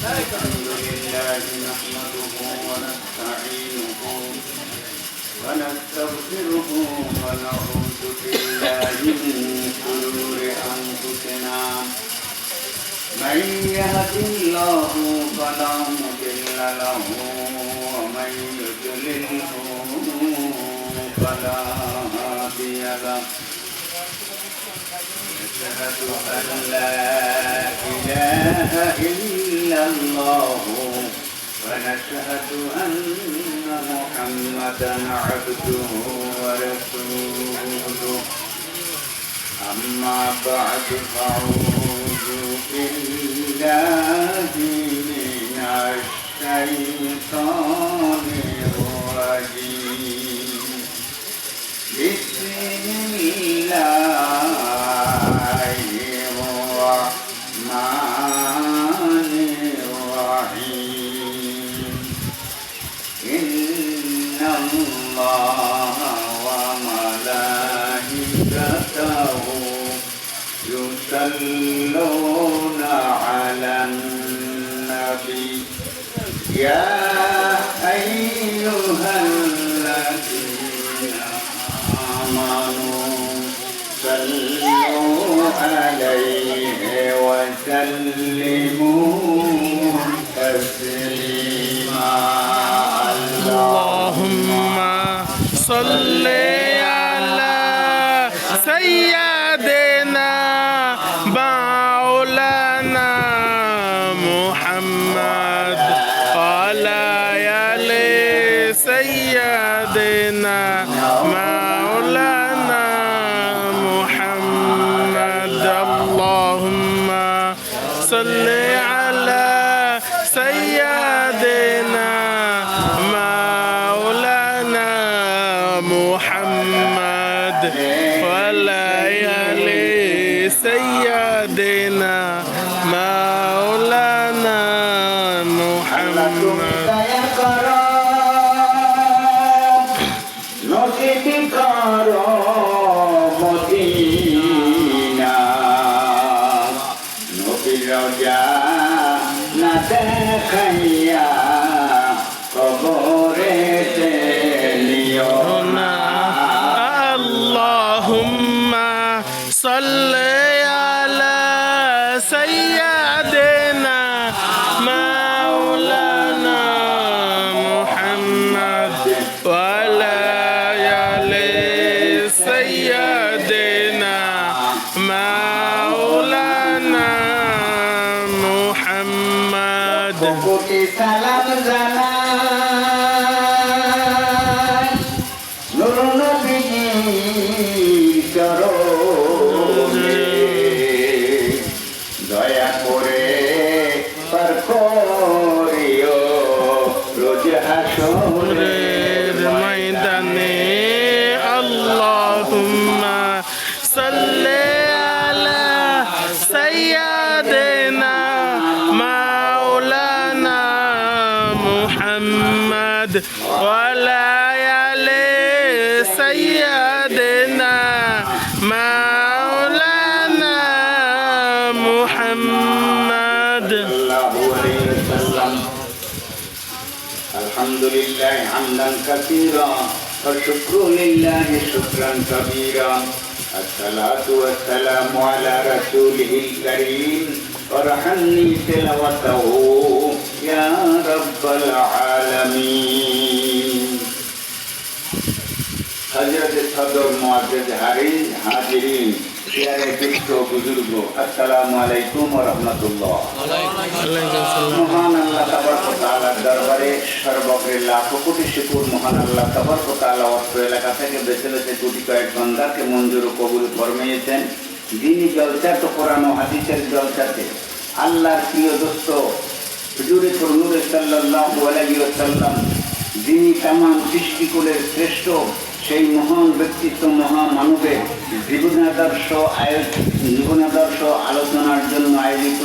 الحمد لله نحمده ونستعينه ونستغفره ونعوذ بالله من شرور أنفسنا من يهد الله فلا مضل له ومن يضلله فلا هادي له أشهد أن لا إله إلا الله ونشهد أن محمدا عبده ورسوله أما بعد فأعوذ بالله من الشيطان الرجيم بسم الله الرحمن الرحيم إن الله وملائكته يصلون على النبي يا أيها الذين آمنوا صلوا عليه وسلموا تسليما اللهم صل على سيدنا مولانا محمد وعلى آل سيدنا مولانا محمد اللهم صل على سيدنا مولانا محمد وعلى آل سيدنا مولانا محمد দেখাইয়া কবরেতে নিও না আল্লাহুম্মা সাল্লি আলা সাইয়্যিদিনা মাওলানা মুহাম্মদ ওয়া আলা আলি সাইয়্যিদিনা মাওলানা মুহাম্মদ কোটি সালাম জানাই নূর নবীজির চরণে দয়া করে পার করিও রোজ হাসরের ময়দানে আল্লাহুম্মা সাল্লি আলা সাইয়্যিদিনা মাওলানা মুহাম্মদ ওয়া আলা আলি সাইয়্যিদিনা মাওলানা মুহাম্মদ الحمد لله حمدا كثيرا والشكر لله شكرا كبيرا الصلاة والسلام على رسوله الكريم وارحمني تلاوته يا رب العالمين حضرت صدر معزز حاضرین প্যারে বৃদ্ধ বুজুর্গ আসসালামু আলাইকুম ওয়া রাহমাতুল্লাহ। মহান আল্লাহ তাবারক ওয়া তাআলার দরবারে সর্বগ্রে লাখো কোটি শুকর। মহান আল্লাহ তাবারক ওয়া তাআলা অর্থ এলাকা থেকে বেছে বেছে কোটি কয়েক বান্দাকে মঞ্জুর ও কবুল ফরমাইয়েছেন। দিনী জলসা তো কোরআন ও হাদিসের জলসাতে আল্লাহর প্রিয় দোস্ত হুজুরে নূর সাল্লাল্লাহু আলাইহি ওয়াসাল্লাম যিনি তামাম সৃষ্টিকুলের শ্রেষ্ঠ সেই মহান ব্যক্তিত্ব মহামানবের জীবনাদর্শ আলোচনার জন্য আয়োজিত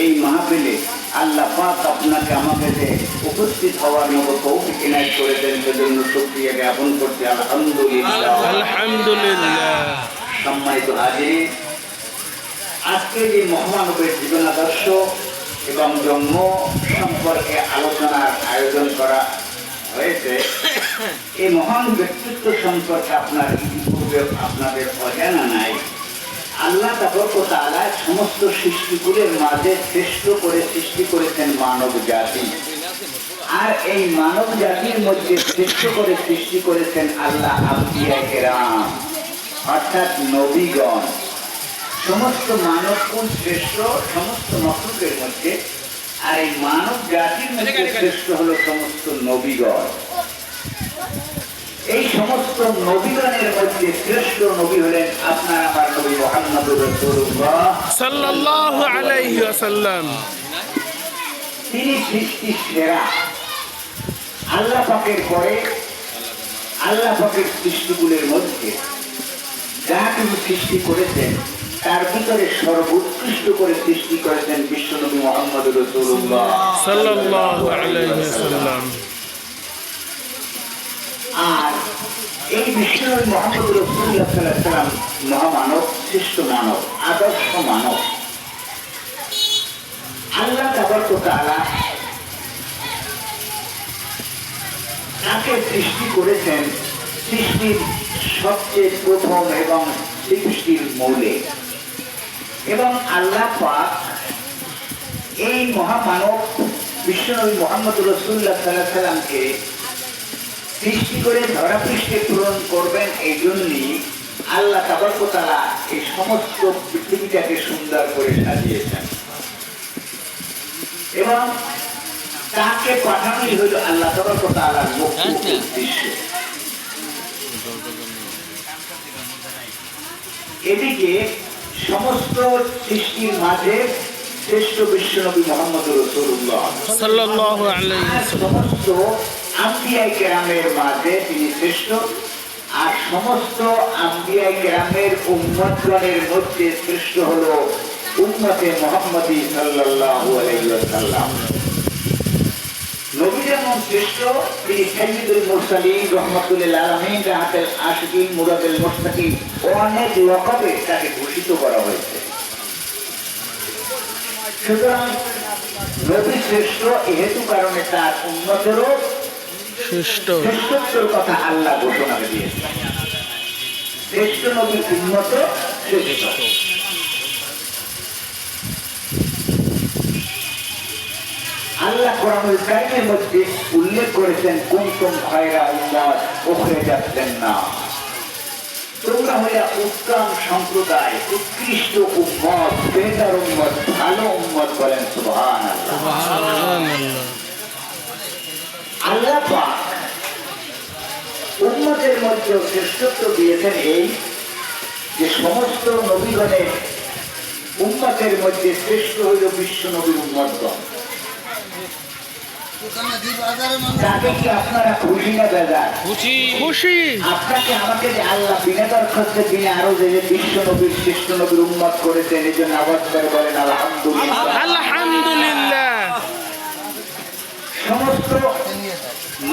এই মাহফিলে আল্লাহ পাক আপনাকে আমাকে উপস্থিত হওয়ার মতো তৌফিক ইনায়েত করে দেন, সেজন্য শুকরিয়া জ্ঞাপন করতে আলহামদুলিল্লাহ। আলহামদুলিল্লাহ। সম্মানিত হাজির, আজকে যে মহামানবের জীবনাদর্শ এবং জন্ম সম্পর্কে আলোচনার আয়োজন করা হয়েছে। এই মহান ব্যক্তিত্ব সম্পর্কে আপনার ইতিপূর্বে আপনাদের অজানা নাই। আল্লাহ তাআলা সমস্ত সৃষ্টিগুলোর মাঝে শ্রেষ্ঠ করে সৃষ্টি করেছেন মানব জাতি, আর এই মানব জাতির মধ্যে শ্রেষ্ঠ করে সৃষ্টি করেছেন আল্লাহ আম্বিয়া কেরাম অর্থাৎ নবীগণ। সমস্ত মানব কোন শ্রেষ্ঠ সমস্ত মখলুকের মধ্যে, আর এই মানব জাতির মধ্যে শ্রেষ্ঠ হলো সমস্ত নবীগণ। এই সমস্ত নবীগণের মধ্যে শ্রেষ্ঠ নবী হলেন আপনার আমার নবী মুহাম্মদুর রাসূলুল্লাহ সাল্লাল্লাহু আলাইহি ওয়াসাল্লাম। তিনি সৃষ্টির সেরা। আল্লাহ পাকের পরে আল্লাহ পাকের সৃষ্টিগুলোর মধ্যে যা কিছু সৃষ্টি করেছেন তার ভিতরে সর্বোৎকৃষ্ট করে সৃষ্টি করেছেন বিশ্বনবী মুহাম্মদুর রাসূলুল্লাহ সাল্লাল্লাহু আলাইহি ওয়াসাল্লাম। আর এই বিশ্বনবী মুহাম্মদুর রাসূলুল্লাহ সাল্লাল্লাহু আলাইহি ওয়াসাল্লাম মহামানব, শ্রেষ্ঠ মানব, আদর্শ মানব। আল্লাহ তাআলা তাকে সৃষ্টি করেছেন সৃষ্টির সবচেয়ে প্রথম এবং সৃষ্টির মূলে, এবং আল্লাহ পাক এই মহামানব বিশ্বনবী মুহাম্মদুর রাসূলুল্লাহ সাল্লাল্লাহু আলাইহি ওয়াসাল্লামকে সৃষ্টি করে ধরাপৃষ্ঠে পূরণ করবেন। এই জন্যই আল্লাহ তাআলা এই সমস্ত পৃথিবীটাকে সুন্দর করে সাজিয়েছেন, এবং তাকে পাঠানোই হইল আল্লাহ তাআলার মুখ্য উদ্দেশ্য। এদিকে সমস্ত সৃষ্টির মাঝে শ্রেষ্ঠ বিশ্বনবী মুহাম্মদুর রাসূলুল্লাহ সাল্লাল্লাহু আলাইহি ওয়াসাল্লাম। সমস্ত আম্বিয়া কেরামের মাঝে তিনি শ্রেষ্ঠ, আর সমস্ত আম্বিয়া কেরামের উম্মতগণের মধ্যে শ্রেষ্ঠ হলো উম্মতে মুহাম্মদী সাল্লাল্লাহু আলাইহি ওয়াসাল্লাম। নবী যেমন শ্রেষ্ঠ, তিনি সাইয়্যিদুল মুরসালিন, রাহমাতুল লিল আলামিন, রাহাতুল আশিকিন, মুরাদুল মুস্তাকিন, অনেক লকবে তাকে ঘোষিত করা হয়েছে। সুতরাং নবী শ্রেষ্ঠ এহেতু কারণে তার উম্মতেরও শ্রেষ্ঠত্বের কথা আল্লাহ ঘোষণা দিয়েছেন। শ্রেষ্ঠ নবীর উম্মত শ্রেষ্ঠ। আল্লাহ কোরআনুল কারীমের মধ্যে উল্লেখ করেছেন কুনতুম খায়রা উম্মাত উখরিজাত লিন-নাস, তোমরা হইয়া উত্তম সম্প্রদায়, উৎকৃষ্ট উম্মত, বেহতর উম্মত, ভালো উম্মত। বলেন সুবহানাল্লাহ। আল্লাহ পাক উম্মতের মধ্যে শ্রেষ্ঠত্ব দিয়েছেন এই যে সমস্ত নবীগণের উম্মতের মধ্যে শ্রেষ্ঠ হইল বিশ্ব নবীর উম্মতগণ। তাকে কি আপনারা খুশি না বেজার? খুশি। আপনাকে আমাকে যে আল্লাহ বিনা দরখাস্তে বিনা আরো যে বিশ্ব নবীর শ্রেষ্ঠ নবীর উম্মত করেছেন, এই জন্য আওয়াজ করে বলেন আলহামদুলিল্লাহ। আলহামদুলিল্লাহ। সমস্ত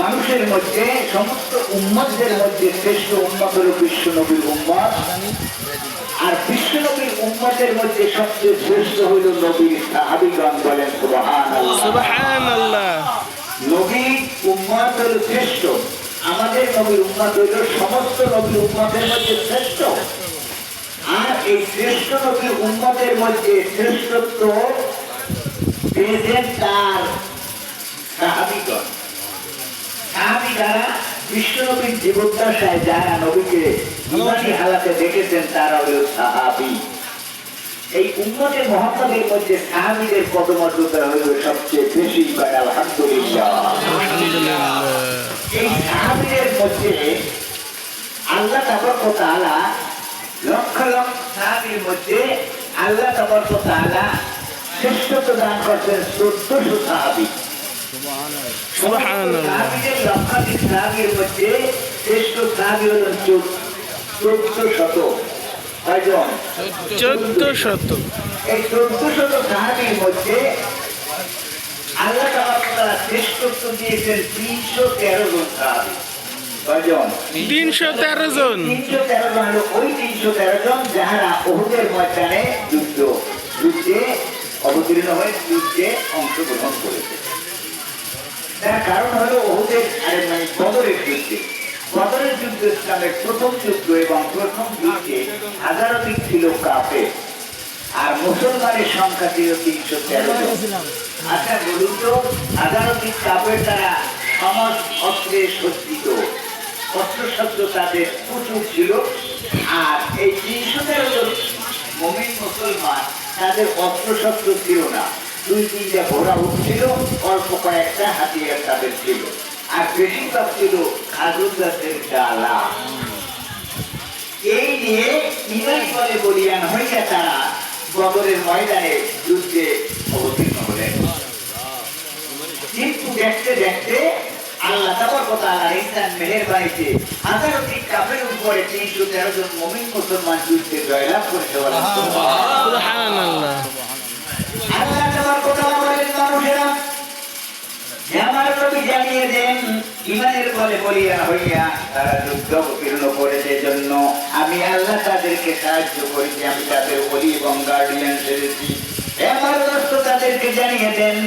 মানুষের মধ্যে সমস্ত উম্মতদের মধ্যে শ্রেষ্ঠ উম্মত হল বিশ্ব নবীর উম্মত, আর বিশ্ব নবীর উম্মতের মধ্যে সবচেয়ে শ্রেষ্ঠ হইল নবীর সাহাবীগণ। বলেন সুবহানাল্লাহ। সুবহানাল্লাহ। নবীর উম্মত হল শ্রেষ্ঠ, আমাদের নবীর উম্মত হইল সমস্ত নবীর উম্মতের মধ্যে শ্রেষ্ঠ, আর এই শ্রেষ্ঠ নবীর উম্মতের মধ্যে শ্রেষ্ঠত্ব পেয়েছেন তার সাহাবীগণ। সাহাবী যারা বিশ্ব নবীর জীবদ্দশায় যারা নবীকে ইমানি হালাতে দেখেছেন তারা হল সাহাবী। এই উম্মতে মুহাম্মদের মধ্যে সাহাবীদের পদমর্যাদা হইল সবচেয়ে বেশি। আলহামদুলিল্লাহ। এই সাহাবীদের মধ্যে আল্লাহ তাআলা লক্ষ লক্ষ সাহাবীর মধ্যে আল্লাহ তাআলা শ্রেষ্ঠত্ব দান করছেন 1400 সাহাবী। সাহাবীদের লক্ষাধিক সাহাবীর মধ্যে শ্রেষ্ঠ সাহাবী হলেন 1400। কয়জন? 1400। এই 1400 সাহাবীর মধ্যে আল্লাহ তাআলা শ্রেষ্ঠত্ব দিয়েছেন 313 জন সাহাবী। কয়জন? 313 জন। 313 জন হলো ওই 313 জন যারা উহুদের ময়দানে যুদ্ধে অবতীর্ণ হয়ে যুদ্ধে অংশগ্রহণ করেছে। তার কারণ হলো ওহুদের বদরের যুদ্ধে। বদরের যুদ্ধ ইসলামের প্রথম যুদ্ধ এবং প্রথম যুদ্ধে হাজারাধিক ছিল কাফের, আর মুসলমানের সংখ্যা ছিল 313 জন। আচ্ছা বলুন তো, হাজারাধিক কাফের তারা সমাজ অস্ত্রে সজ্জিত, অস্ত্রশস্ত্র তাদের প্রচুর ছিল, আর এই 313 জন মুমিন মুসলমান তাদের অস্ত্রশস্ত্র ছিল না। 2-3টা ঘোড়া উঠছিল, অল্প কয়েকটা হাতিয়ার তাদের ছিল, আর বেশিরভাগ ছিল খাজুর গাছের ডালা। এই নিয়ে ইমান বলে বলিয়ান হইয়া তারা বদরের ময়দানে যুদ্ধে অবতীর্ণ হলেন। কিন্তু দেখতে দেখতে আল্লাহ তাবারক ইনসান মেহেরবানিতে হাজারাধিক কাফের উপরে 313 জন মুমিন মুসলমান যুদ্ধে জয়লাভ করেছে। সুবহানাল্লাহ। আল্লাহ তাবারক বলেন, মানুষেরা আমার নবী জানিয়ে দেন, ইমানের বলে বলিয়ান হইয়া তারা যুদ্ধ অবতীর্ণ করেছে, জন্য আমি আল্লাহ তাদেরকে সাহায্য করেছি, আমি তাদের ওলি এবং গার্ডিয়ান ছেড়েছি। আমার দোস্ত তাদেরকে জানিয়ে দেন,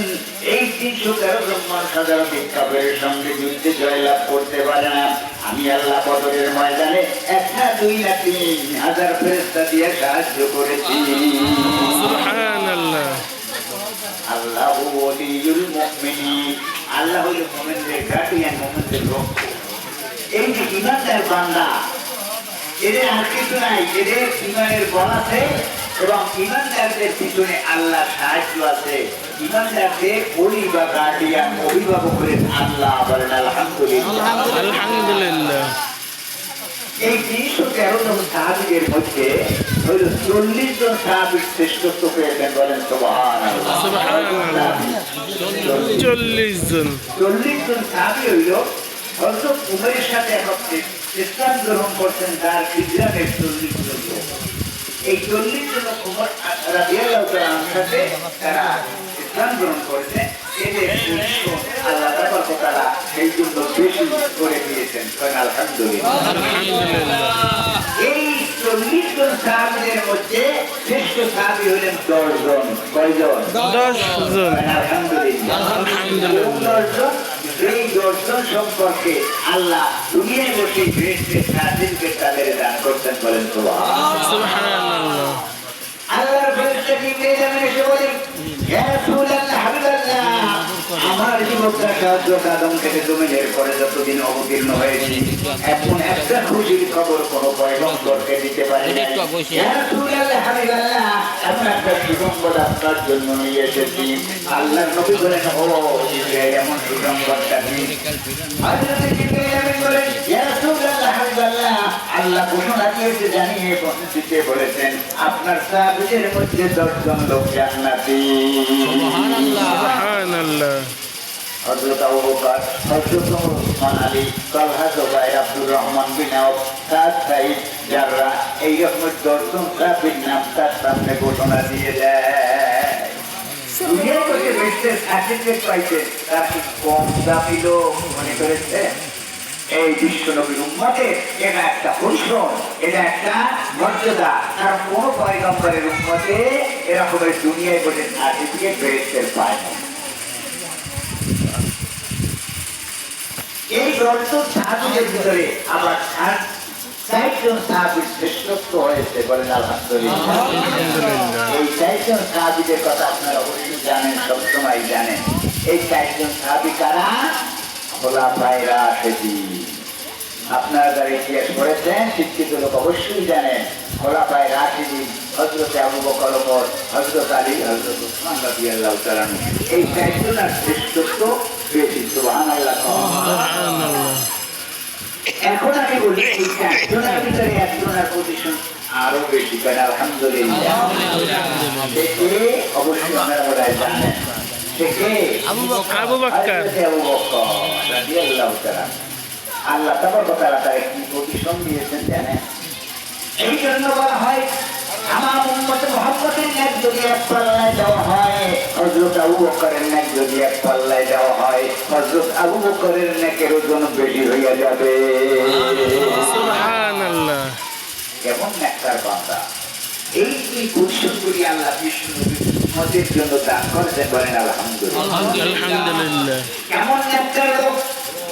এই 313 জন মানুষ হাজারাধিক কাফেরের সঙ্গে যুদ্ধে জয়লাভ করতে পারে না। আমি আল্লাহ বদরের ময়দানে 1 না 2 না 3,000 ফেরেশতা দিয়ে সাহায্য করেছি। সুবহানাল্লাহ। আল্লাহু ওয়ালিউল মুমিনিন, আল্লাহ হলো মুমিনদের গার্ডিয়ান, মুমিনদের রক্ষক। এই যে ইমানদার বান্দা, এদের আর কিছু নাই, এদের ইমানের বল আছে এবং ইমানদারদের পিছনে আল্লাহ সাহায্য আছে। ইমানদারদের ওলি বা গার্ডিয়ান, অভিভাবক হলেন আল্লাহ। বলেন আলহামদুলিল্লাহ। আলহামদুলিল্লাহ। এই 313 জন সাহাবীদের মধ্যে হলো 40 জন সাহাবীর শ্রেষ্ঠত্ব পেয়েছেন। বলেন সুবহানাল্লাহ। সুবহানাল্লাহ। 40 জন। 40 জন সাহাবী হইল হযরত উমরের সাথে একত্রে ইসলাম গ্রহণ করছেন, তার হিজরতের 40 জন লোক। এই 40 জন উমর রাদিয়াল্লাহু তাআলার সাথে তারা ইসলাম গ্রহণ করেছে। এদের আল্লাহ তাবারক ওয়া তাআলা এই জন্য বেশি করে দিয়েছেন। আলহামদুলিল্লাহ। আলহামদুলিল্লাহ। এই 40 জন সাহাবীদের মধ্যে শ্রেষ্ঠ সাহাবী হলেন 10 জন। কয়জন? 10 জন। আলহামদুলিল্লাহ। আলহামদুলিল্লাহ। 10 জন। এই 10 জন সম্পর্কে আল্লাহ দুনিয়ায় বসে গ্রেসের সার্টিফিকেট তাদের দান করতেন। বলেন সুবহানাল্লাহ। সুবহানাল্লাহ। আল্লাহর ফেরেশতা জিবরাইল আমিন এসে বলেন, ইয়া রাসূলুল্লাহ, হাবিবাল্লাহ, আমার জীবনটা সাহায্য আদম থেকে জমিনের পরে যতদিন অবতীর্ণ হয়েছি, এখন একটা খুশির খবর কোনো পয়গম্বরকে দিতে পারি না। ইয়া রাসূলুল্লাহ, হাবিবাল্লাহ, আমি একটা সুসংবাদ আপনার জন্য নিয়ে এসেছি। আল্লাহর নবী বলেন, ও জিবরাইল, এমন সুসংবাদটা কি? হযরত জিবরাইল আমিন বলেন, ইয়া রাসূলুল্লাহ, হাবিবাল্লাহ, আল্লাহ ঘোষণা দিয়েছে, জানিয়ে দিতে বলেছেন, আপনার সাহাবীদের মধ্যে 10 জন লোক জান্নাতি। সুবহানাল্লাহ। হযরত আবু বকর, হযরত ওসমান আলী, তালহা, জুবাইর, আব্দুর রহমান বিন আওফ, সাদ, সাঈদ, জাররা, এই রকমের 10 জন সাহাবীর নাম তার সামনে ঘোষণা দিয়ে দেয়। দুনিয়ায় বসে বেস্টের সার্টিফিকেট পাইছে, তার কি কম দামি লোক মনে করেছে? এই বিশ্ব নবীর উম্মতে এটা একটা পরিশ্রম, এটা একটা মর্যাদা। কারণ কোন পয়গম্বরের উম্মতে এরকমের দুনিয়ায় বসে সার্টিফিকেট বেস্টের পায় না। এই 10 জন সাহাবীদের ভিতরে আবার 60 জন সাহাবীর শ্রেষ্ঠত্ব হয়েছে। বলেন আলহামদুলিল্লাহ। এই 60 জন সাহাবীদের কথা আপনারা অবশ্যই জানেন, সবসময় জানেন। এই 60 জন সাহাবী কারা? খোলাফায়ে রাশিদিন। আপনারা যারা ইতিহাস পড়েছেন, শিক্ষিত লোক অবশ্যই জানেন, খোলাফায়ে রাশিদিন হযরত আবু বকর, ওমর, হযরত আলী, হযরত উসমান রাদিয়াল্লাহু তাআলা, এই 60 জনের শ্রেষ্ঠত্ব বেশি। সুবহানাল্লাহ। সুবহানাল্লাহ। এখন আমি বলি, এই 60 জনের ভিতরে একজনের পজিশন আরো বেশি। কারণ আলহামদুলিল্লাহ, দেখে অবশ্যই আপনারা বোধহয় জানেন, দেখে আবু বকর। আবু বকর রাদিয়াল্লাহু তাআলা। আল্লাহ তাবারক ওয়া তাআলা তাকে কি পজিশন দিয়েছেন জানেন? এই জন্য বলা হয়, আমার উম্মত মুহাম্মদের নেক যদি এক পাল্লায় দেওয়া হয়, হযরত আবু বকরের নেক যদি এক পাল্লায় দেওয়া হয়, হযরত আবু বকরের নেকের ওজন বেশি হইয়া যাবে। সুবহানাল্লাহ। কেমন নেককার বান্দা! এই দুই পরিশ্রমগুলি আল্লাহ বিষ্ণু নবীর উম্মতের জন্য দান করেছেন, বলেন আলহামদুলিল্লাহ। আলহামদুলিল্লাহ। কেমন নেককার লোক!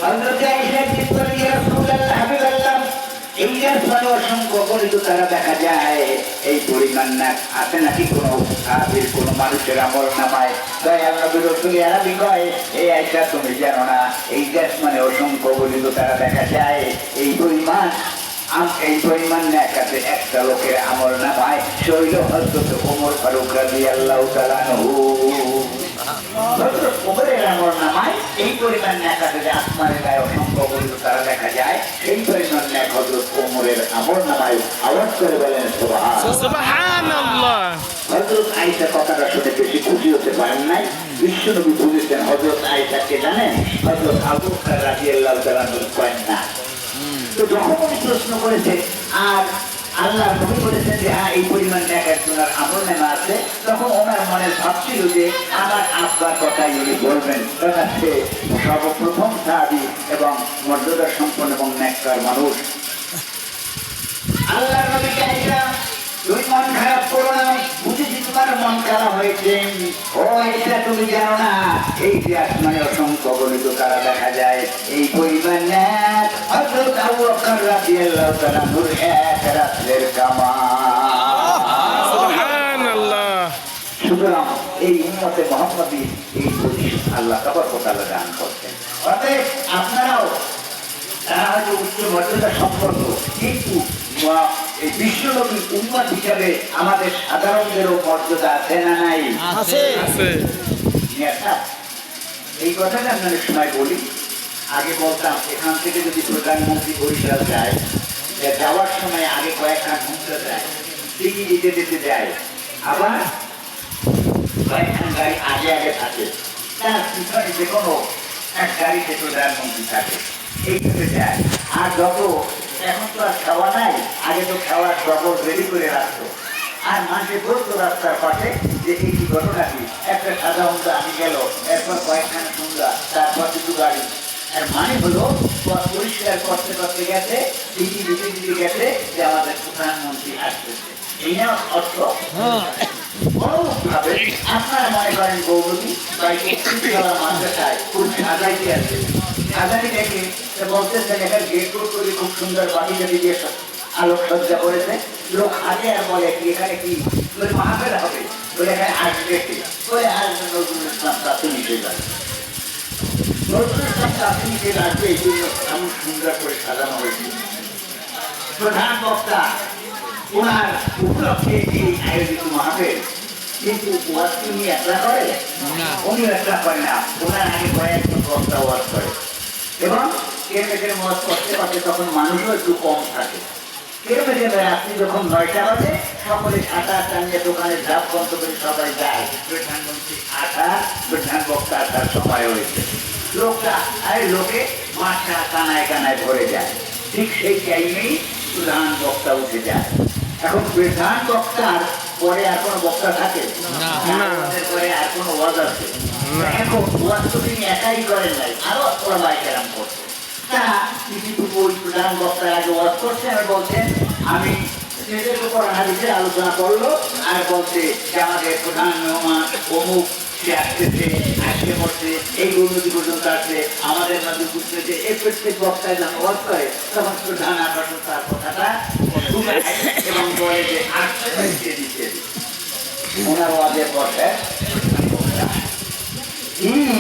হযরত আয়েশা বলেন, ইয়া রাসূলুল্লাহ, হাবিবাল্লাহ, এই যে আসমানে অসংখ্য গণিত তারা দেখা যায়, এই পরিমাণ নেক আছে নাকি কোনো কাফির কোনো মানুষের আমল নামায়? দয়াল নবী রাসূল আরবি কয়, এই আয়েশা তুমি জানো না, এই যে আসমানে অসংখ্য গণিত তারা দেখা যায়, এই পরিমাণ নেক আছে একটা লোকের আমল নামায়, শৈল হযরত ওমর ফারুক রাদিয়াল্লাহু তাআলা আনহু। হযরত ওমরের আমল নামায় এই পরিমাণ নেক আছে যে আসমানের গায়ে অসংখ্য গণিত তারা দেখা যায়, এই পরিমাণ নেক হযরত ওমরের আমল নামায়। আওয়াজ করে বলেন সুবহানাল্লাহ। সুবহানাল্লাহ। হযরত আয়েশা কথাটা শুনে বেশি খুশি হতে পারেন নাই। বিশ্বনবী বুঝেছেন হযরত আয়েশাকে জানেন, হযরত আবু বকর রাদিয়াল্লাহু তাআলা আনহুর কন্যা। তো যখন উনি প্রশ্ন করেছে আর আল্লাহ নবী বলেছেন যে হ্যাঁ এই পরিমাণ নেক একজনের আমল নামা আছে, তখন ওনার মনে ভাবছিল যে আমার আব্বার কথাই উনি বলবেন, কারণ সে সর্বপ্রথম সাহাবী এবং মর্যাদা সম্পন্ন এবং নেককার মানুষ। আল্লাহ নবী চাইছা তুমি মন খারাপ করো না, বুঝেছি তোমার মন খারাপ হয়েছে। ও এটা তুমি জানো না, এই যে আসমানে অসংখ্য গণিত তারা দেখা যায়, এই পরিমাণ নেক হযরত আবু বকর রাদিয়াল্লাহু তাআলা আনহুর এক রাতের কামাল। সুবহানাল্লাহ। সুতরাং এই উম্মতে মুহাম্মাদী এই পজিশন আল্লাহ তাবারক ওয়া তাআলা দান করতেন। অতএব আপনারাও তারা হয়তো উচ্চ মর্যাদা সম্পন্ন, কিন্তু এই বিশ্বনবীর উম্মত হিসাবে আমাদের সাধারণদেরও মর্যাদা আছে না নাই? আছে। এই কথাটা আপনাদের সময় বলি। আগে বলতাম এখান থেকে যদি প্রধানমন্ত্রী বরিশাল যায়, যাওয়ার সময় আগে কয়েকখান ঘুমতে যায়, টিকি দিতে দিতে যায়, আবার কয়েকখান গাড়ি আগে আগে থাকে, তার পিছনে যে কোনো এক গাড়িতে প্রধানমন্ত্রী থাকে, এইভাবে যায়। আর যত এখন তো আর খাওয়া নাই, আগে তো খাওয়ার ডবল রেডি করে রাখতো। আর মাঝে বলতো রাস্তার পাশে যে এই কি ঘটনা কি, একটা সাদা হুন্ডা আমি গেল, এরপর কয়েকখানা হুন্ডা, তারপর কিছু গাড়ি। আর মানে হলো পরিষ্কার করতে করতে গেছে, দিদি দিদি দিদি গেছে যে আমাদের প্রধানমন্ত্রী আসতেছে। এই না অর্থ? ভাবে আপনারা মনে করেন গৌরবী মাদ্রাসায় খুব সাজাইতে আছে, সাজানি দেখে বলতেছেন এখানে গেট করে খুব সুন্দর বাড়ি গাড়ি দিয়ে আলোকসজ্জা করেছে। লোক আগে আর বলে কি এখানে কি মাহফিল হবে, বলে এখানে আসবে কি, বলে আসবে নজরুল ইসলাম প্রাথমিক আসবে, নজরুল ইসলাম প্রাথমিক আসবে, এই জন্য এমন সুন্দর করে সাজানো হয়েছে। প্রধান বক্তা ওনার উপলক্ষে এই আয়োজিত মাহফিল, কিন্তু ওয়াজ উনি একলা করে, উনি একলা করে না, ওনার আগে কয়েকজন বক্তা ওয়াজ করে এবং কেরমেটের ওয়াজ করতে করতে তখন মানুষও একটু কম থাকে। কেরমেটের রাত্রি যখন 9টা বাজে, সকলে আটা টানিয়ে দোকানে ঝাপ বন্ধ করে সবাই যায়, প্রধানমন্ত্রী প্রধান বক্তা আসার সময় হয়েছে। লোকে মাঠটা কানায় কানায় ভরে যায়, ঠিক সেই টাইমেই প্রধান বক্তা উঠে যায়। এখন প্রধান বক্তার পরে আর কোনো বক্তা থাকে পরে আর কোনো ওয়াজ আছে? এখন ওয়াজ তো তিনি একাই করেন নাই, আরো ওলামায়ে কেরাম করছে। তারা কিছু ওই প্রধান বক্তার আগে ওয়াজ করছে আর বলছেন আমি নিজের উপর হাদিসে আলোচনা করলো, আর বলছে যে আমাদের প্রধান মেহমান অমুক সে আসতেছে, আজকে পড়ছে, এই উন্নতি পর্যন্ত আসছে, আমাদের মাঝে বুঝতেছে। এই প্রত্যেক বক্তায় যখন ওয়াজ করে তখন প্রধান আকর্ষণ তার কথাটা শুনায় এবং বলে যে আসতে দিতে ওনার ওয়াজের পথে তিনি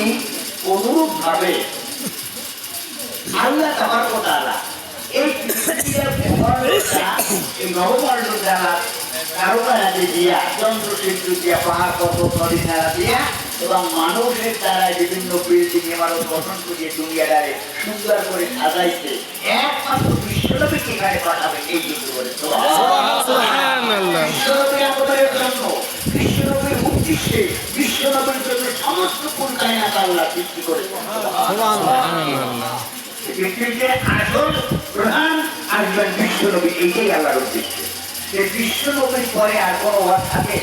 অনুরূপ ভাবে আল্লাহ তাবারক ওয়া তাআলা এই নবমর্যাদা কারোবারা দিয়া, চন্দ্র সূর্য দিয়া, পাহাড় পর্বত নদী নালা দিয়া এবং মানুষের দ্বারা বিভিন্ন বিল্ডিং ইমারত গঠন করিয়ে দুনিয়াটারে সুন্দর করে সাজাইছে, একমাত্র বিশ্বনবীকে এখানে পাঠাবে এই যুদ্ধ করে। বিশ্বনবীর আমাদের জন্য, বিশ্বনবীর উদ্দেশ্যে, বিশ্বনবীর জন্য সমস্ত কোন কায়নাত আল্লাহ সৃষ্টি করেছে। পৃথিবীতে আসল প্রধান আসবেন বিশ্বনবী, এইটাই আল্লাহর উদ্দেশ্য। যে বিশ্বনবীর পরে আর কোনো ওয়াজ থাকে?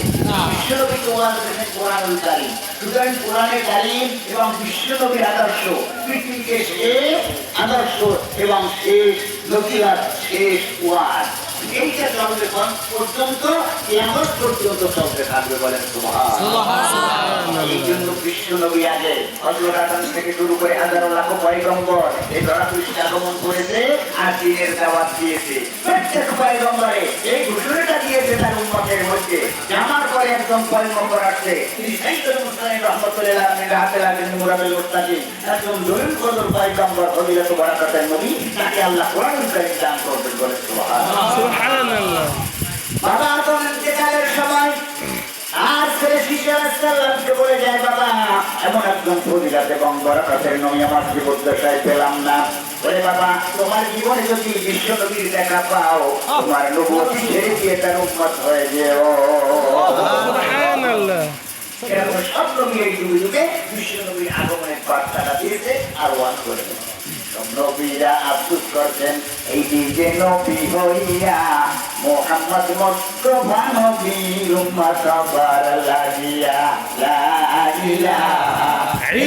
বিশ্বনবীকে ওয়াজ দেখেন কোরআনুল কারীম। সুতরাং কোরআনে কারীম এবং বিশ্বনবীর আদর্শ পৃথিবীকে শেষ আদর্শ এবং শেষ নসিহত, শেষ ওয়াজ। এইটা চলবে কোন পর্যন্ত? কিয়ামত পর্যন্ত চলতে থাকবে, বলেন সুবহানাল্লাহ। এই জন্য বিশ্ব নবী আগে হযরত আদম থেকে শুরু করে হাজারো লাখো পয়গম্বর এই ধরা পৃষ্ঠে আগমন করেছে আর দ্বীনের দাওয়াত দিয়েছে। প্রত্যেক পয়গম্বরে এই ঘোষণাটা দিয়েছে তার উম্মতের মধ্যে যে আমার পরে একজন পয়গম্বর আসছে, তিনি সাইয়্যিদুল মুরসালিন রাহমাতুল্লাহি আলাইহি রাহাতে লাগেন মুরাবিল মুত্তাকিন, একজন দলিল কদর পয়গম্বর ফজিলত বারাকাতের নবী, তাকে আল্লাহ কোরআনুল কারীম দান করবেন, বলেন সুবহানাল্লাহ। সুবহানাল্লাহ। বাবা আদম ইন্তেকালের সময় আর ছেলে শিশু আলাইহিস সালামকে বলে যায়, বাবা এমন একজন ফজিলত এবং বরকতের নবী আমার জীবদ্দশায় পেলাম না। বলে বাবা তোমার জীবনে যদি বিশ্ব নবীর দেখা পাও, তোমার নবুয়তি ছেড়ে দিয়ে তার উম্মত হয়ে যেও। সুবহানাল্লাহ। এরকম সব নবী এই যুগে যুগে বিশ্ব নবীর আগমনের বার্তাটা দিয়েছে আর ওয়াজ করেছে। সব নবীরা আফসোস করছেন এই যে নবী হইয়া মুহাম্মদ মুস্তাফা নবীর উম্মত সবার লাগিয়া লা ইলাহা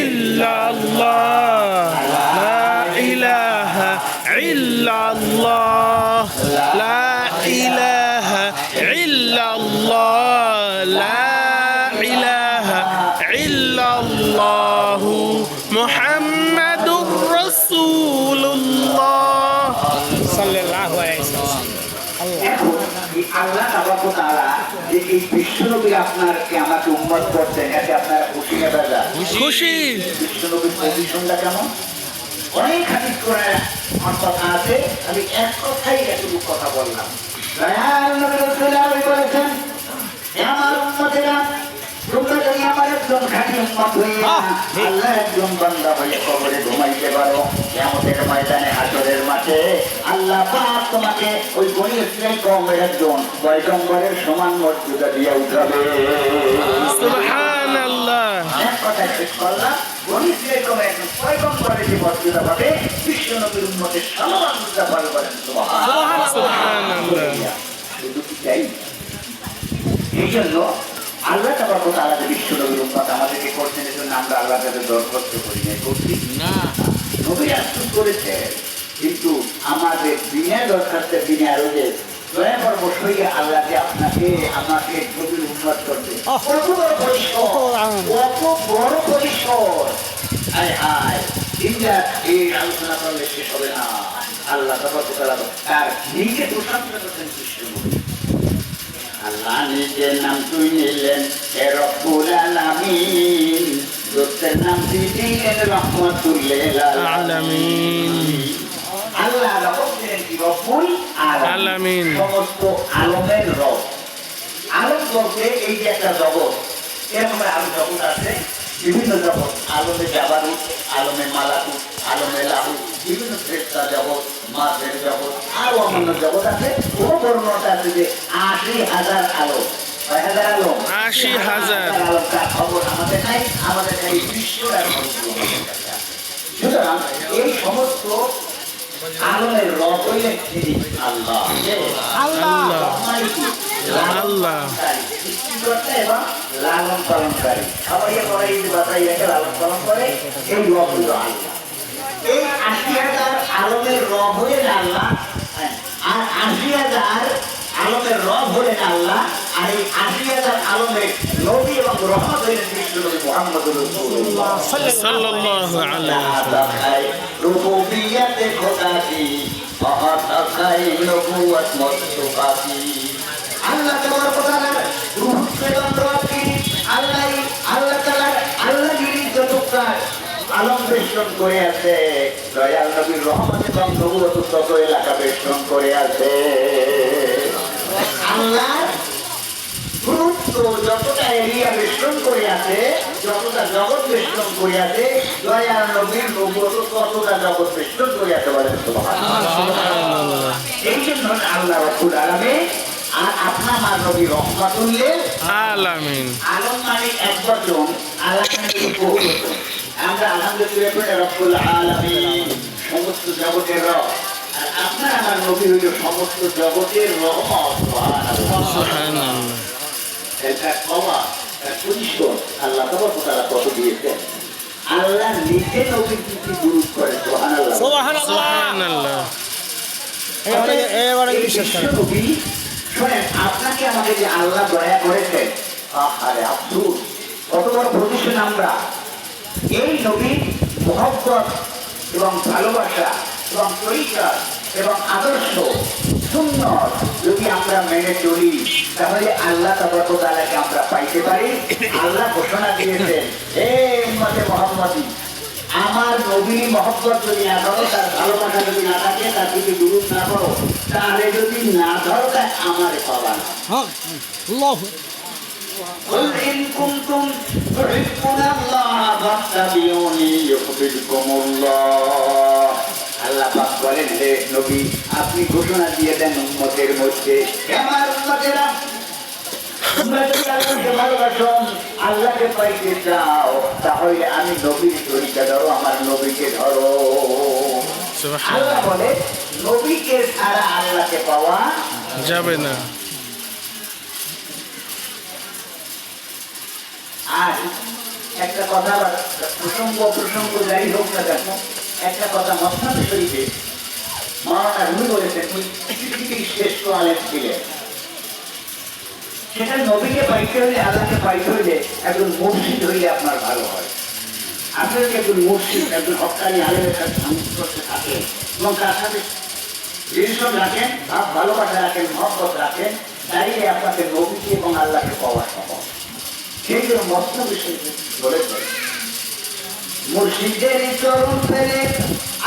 ইল্লাল্লাহ, লা ইলাহা ইল্লাল্লাহ, লা ইলাহা ইল্লাল্লাহ, লা ইলাহা ইল্লাল্লাহ, মুহাম্মাদুর রাসূলুল্লাহ সাল্লাল্লাহু আলাইহি ওয়াসাল্লাম। এখন এই আল্লাহ তাবারক ওয়া তাআলা যে এই বিশ্ব নবী আপনাকে আমাকে উম্মত করছেন, এতে আপনারা খুশি না বেজার? খুশি। বিশ্ব নবীর পজিশনটা কেমন? অনেক হাদিস কোরআনে কথা আছে, আমি এক কথাই এতটুকু কথা বললাম। দয়াল নবী রাসূলুল্লাহ বলেছেন, হে আমার উম্মতেরা, তোমরা যদি আমার একজন খাঁটি উম্মত হয়ে আল্লাহর একজন বান্দা হয়ে কবরে ঘুমাইতে পারো, কিয়ামতের ময়দানে হাসরের মাঠে আল্লাহ পাক তোমাকে ওই বনি ইসরাঈল কওমের একজন পয়গম্বরের সমান মর্যাদা দিয়ে উঠাবে। সুবহানাল্লাহ। এক কথা শেষ করলাম, বনি ইসরাঈল কওমের একজন পয়গম্বরের যে মর্যাদা পাবে, বিশ্ব নবীর উম্মতের সমান মর্যাদা পাবে, বলেন সুবহানাল্লাহ। সুবহানাল্লাহ। শুধু কি চাই? এই জন্য আল্লাহ তাবারক ওয়া তাআলা যে বিশ্ব নবীর উম্মত আমাদেরকে করছেন, এজন্য আমরা আল্লাহর কাছে দরখাস্ত করি না, করছি না। নবী রাসূল করেছে, কিন্তু আমাদের বিনা দরখাস্তে বিনা আরোজে দয়া করবো সইয়ে আল্লাহ যে আপনাকে আমাকে নবীর উম্মত করছে, কত বড় পরিশ্রম, কত বড় পরিশ্রম। হায় হায়, ইন্ডিয়া এই আলোচনা করলে শেষ হবে না। আল্লাহ তাবারক ওয়া তাআলা তার নিজে প্রশংসা করছেন বিশ্ব নবী। আল্লাহ নিজের নাম তুই নিলেন হে রব্বুল আলামিন, দোস্তের নাম তুই দিলেন রহমাতুল আলামিন। আল্লাহ রব দিলেন কি? রব্বুল আলামিন, সমস্ত আলমের রব। আলম বলতে এই যে একটা জগৎ, এরকম আরো জগৎ আছে, বিভিন্ন জগৎ, আলমে জাবারুত, আলমে মালাকুত, আলমে লাহুত, বিভিন্ন ফেরেশতা জগৎ, মাছের জগৎ, আরো অন্যান্য জগৎ আছে। ও বর্ণনা আছে যে ৮০,০০০ আলম। কয় হাজার আলম? ৮০,০০০ আলম। তার খবর আমাদের নাই, আমাদের এই বিশ্বর খবর আমাদের কাছে আছে। সুতরাং এই সমস্ত আলমের রব হইলেন তিনি আল্লাহ। আল্লাহ। আল্লাহ সৃষ্টিকর্তা এবং লালন পালনকারী। খাওয়াইয়া পড়াইয়া বাঁচাইয়াকে লালন পালন করে, এই রব হইল আল্লাহ। এই ৮০,০০০ আলমের রব হলেন আল্লাহ, আর ৮০,০০০ আলমের রব হলেন আল্লাহ, আর এই ৮০,০০০ আলমের নবী এবং রহমত হলেন বিশ্বনবী মুহাম্মদুর রাসূলুল্লাহ সাল্লাল্লাহু আলাইহি ওয়াসাল্লাম। রুবুবিয়াতে খোদা কি বহুত আকাই নবুয়ত মুস্তাফা কি। আল্লাহ তাবারক ওয়া তাআলা রূহ এবং রব কি আল্লাহ তাআলার আল্লাহগিরি যতটা আলম বেষ্টন করে আছে, দয়াল নবীর রহমত এবং নবুয়ত তত এলাকা বেষ্টন করে আছে। আল্লাহর গুরুত্ব যতটা এরিয়া বেষ্টন করে আছে, যতটা জগৎ বেষ্টন করে আছে, দয়াল নবীর নবুয়ত ততটা জগৎ বেষ্টন করে আছে, বলেন সুবহানাল্লাহ। এই জন্য আল্লাহ রাব্বুল আলামিন আর আপনার আমার নবী রহমাতুল আলামিন। আলম মানে এক বচন, আল্লাহ মানে বহু বচন। আমরা আলহামদুলিল্লাহ রব্বুল আলামিন, সমস্ত জগতের রব, আর আপনার আমার নবী হইল সমস্ত জগতের রহমত। সুবহানাল্লাহ। এটা ক্ষমা, পরিষ্কার আল্লাহ তাবারক ওয়া তাআলা কত দিয়েছেন। আল্লাহ নিজে নবীর প্রতি গুরুত্ব করে, সুবহানাল্লাহ। সুবহানাল্লাহ। বিশ্বনবী, শোনেন, আপনাকে আমাকে যে আল্লাহ দয়া করেছেন, আরে আব্দুল, কত বড় পজিশন আমরা। এই নবীর মহব্বত এবং ভালোবাসা এবং পরিচয় এবং আদর্শ সুন্নত যদি আমরা মেনে চলি, তাহলে আল্লাহ তাবারক আমরা পাইতে পারি। আল্লাহ ঘোষণা দিয়েছেন, হে উম্মতে মুহাম্মাদি, আমার নবীর মহব্বত যদি না করো, তার ভালোবাসা যদি না থাকে, তার যদি দুরূদ না করো, তাহলে যদি না ধরো, তা আমার পাবা না। قل إن كنتم تحبون الله فاتبعوني يحببكم الله। আল্লাহ পাক বলেন, হে নবী, আপনি ঘোষণা দিয়ে দেন উম্মতের মধ্যে, আমার উম্মতেরা, তোমরা যদি আল্লাহকে ভালোবাসো, আল্লাহকে পাইতে চাও, তাহলে আমি নবীর তরিকা ধরো, আমার নবীকে ধরো। আল্লাহ বলে, নবীকে ছাড়া আল্লাহকে পাওয়া যাবে না। আর একটা কথা, প্রসঙ্গ যাই হোক না কেন, একটা কথা মসনদ শরীফে মাওলানা রুমি বলেছেন, পৃথিবীর শ্রেষ্ঠ আলেম ছিলেন। সেটা নবীকে পাইতে হইলে, আল্লাহকে পাইতে হইলে একজন মুর্শিদ হইলে আপনার ভালো হয়। আপনি যদি একজন মুর্শিদ, একজন হক্কানি আলেমের সাথে সংস্পর্শে থাকেন এবং তার সাথে রিলেশন রাখেন, ভালোবাসা রাখেন, মহব্বত রাখেন, তাইলে আপনাকে নবীকে এবং আল্লাহকে পাওয়া সম্ভব। সেই জন্য মসনদ শরীফে বলেছে, মুর্শিদের চরণ পেলে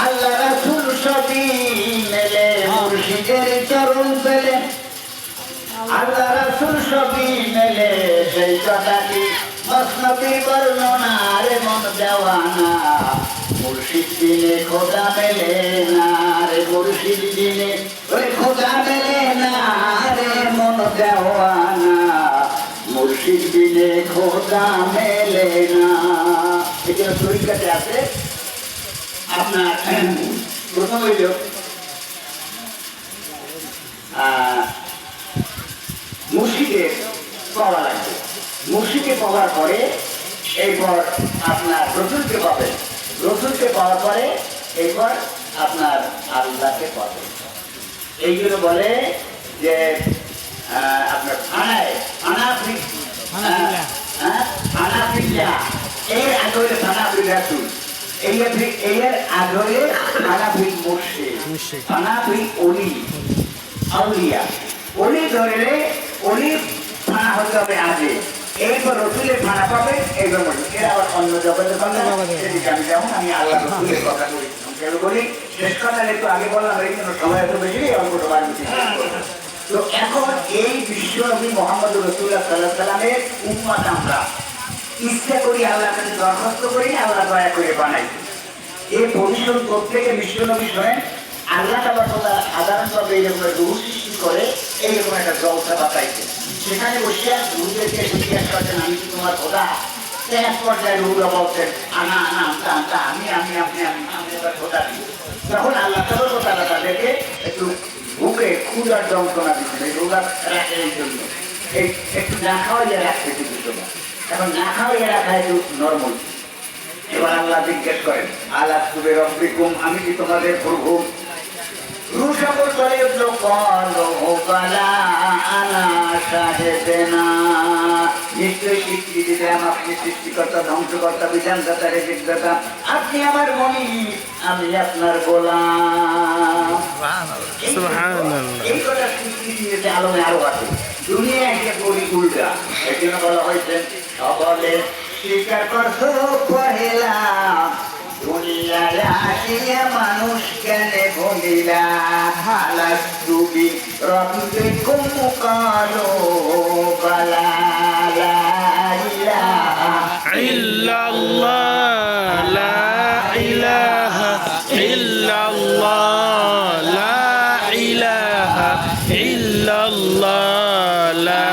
আল্লাহ রাসূল সবই মেলে, মুর্শিদের চরণ পেলে আল্লাহ রাসূল সবই মেলে, সেই কথাটি মসনদে বর্ণনা, রে মন দেওয়ানা, মুর্শিদ দিনে খোদা মেলে না রে, মুর্শিদ দিনে ওরে খোদা মেলে না রে, মন দেওয়ানা, মুর্শিদ দিনে খোদা মেলে না। এটা তরিকাতে আছে। আপনার প্রথম হইল মুর্শিদে পাওয়া লাগবে, মুর্শিদে পাওয়ার পরে এরপর আপনার রসুলকে পাবেন, রসুলকে পাওয়ার পরে এরপর আপনার আল্লাহকে পাবেন। এইগুলো বলে যে আপনার এর আগে ফানাফিল রাসূল, এর আগে ফানাফিল মুর্শিদ, ফানাফিল ওলি, আউলিয়া। ওলি ধরলে ওলি ফানা হতে হবে আগে, এরপর রসুলের ফানা পাবে, এইবার এর আবার অন্য জগতের কথা। সেদিকে আমি যেমন আমি আল্লাহ রসুলের কথা বলি, শেষ কথা একটু আগে বললাম, এই জন্য সময় এত বেশি অল্প সবার বেশি। তো এখন এই বিশ্বনবী মুহাম্মদ রাসূলুল্লাহ সাল্লাল্লাহু আলাইহি সাল্লামের উম্মত আমরা ইচ্ছা করি, আল্লাহর কাছে দরখাস্ত করি, আল্লাহ দয়া করে বানাই। এই পরিশ্রম করতে গিয়ে বিশ্বনবী শোনেন, আল্লাহ তাআলা সাধারণভাবে এইরকম রূহ সৃষ্টি করে এইরকম একটা জলসা বাতাইছে, সেখানে বসে রূহদেরকে জিজ্ঞাসা করছেন, আমি কি তোমার খোদা? এক পর্যায়ে রূহরা বলছেন, আনা আনা আমতা আমতা, আমি আমি আপনি আমি আমি এবার খোদা দিই। তখন আল্লাহ তাআলা তাদেরকে একটু বুকে ক্ষুধার যন্ত্রণা দিচ্ছেন, এই রোগা রাখে এই জন্য, এই একটু না খাওয়াইয়া রাখতে দিত না, এখন না খাওয়াইয়া রাখা একটু নর্মাল। এবার আল্লাহ জিজ্ঞেস করেন, আল্লাহ তুবে রব্বিকুম, আমি কি তোমাদের প্রভু? রূহ সকল করে উঠলো, কলো বালা আনা সাহেবেনা, নিশ্চয়ই স্বীকৃতি দেন আপনি সৃষ্টিকর্তা, ধ্বংসকর্তা, বিধানদাতা, রেজিকদাতা, আপনি আমার মনি, আমি আপনার গোলাম। এই কথা স্বীকৃতি দিয়েছে আলমে আরো আছে, দুনিয়া একটা করি উল্টা। এই জন্য বলা হয়েছে, সকলে স্বীকার করছো পহেলা, দুনিয়ায় আসিয়া মানুষ কেন ভুলিলা, হালাস্তু বি রব্বিকুম কালো বালা লা ইলাহা ইল্লাল্লাহ, লা ইলাহা ইল্লাল্লাহ, লা ইলাহা ইল্লাল্লাহ, লা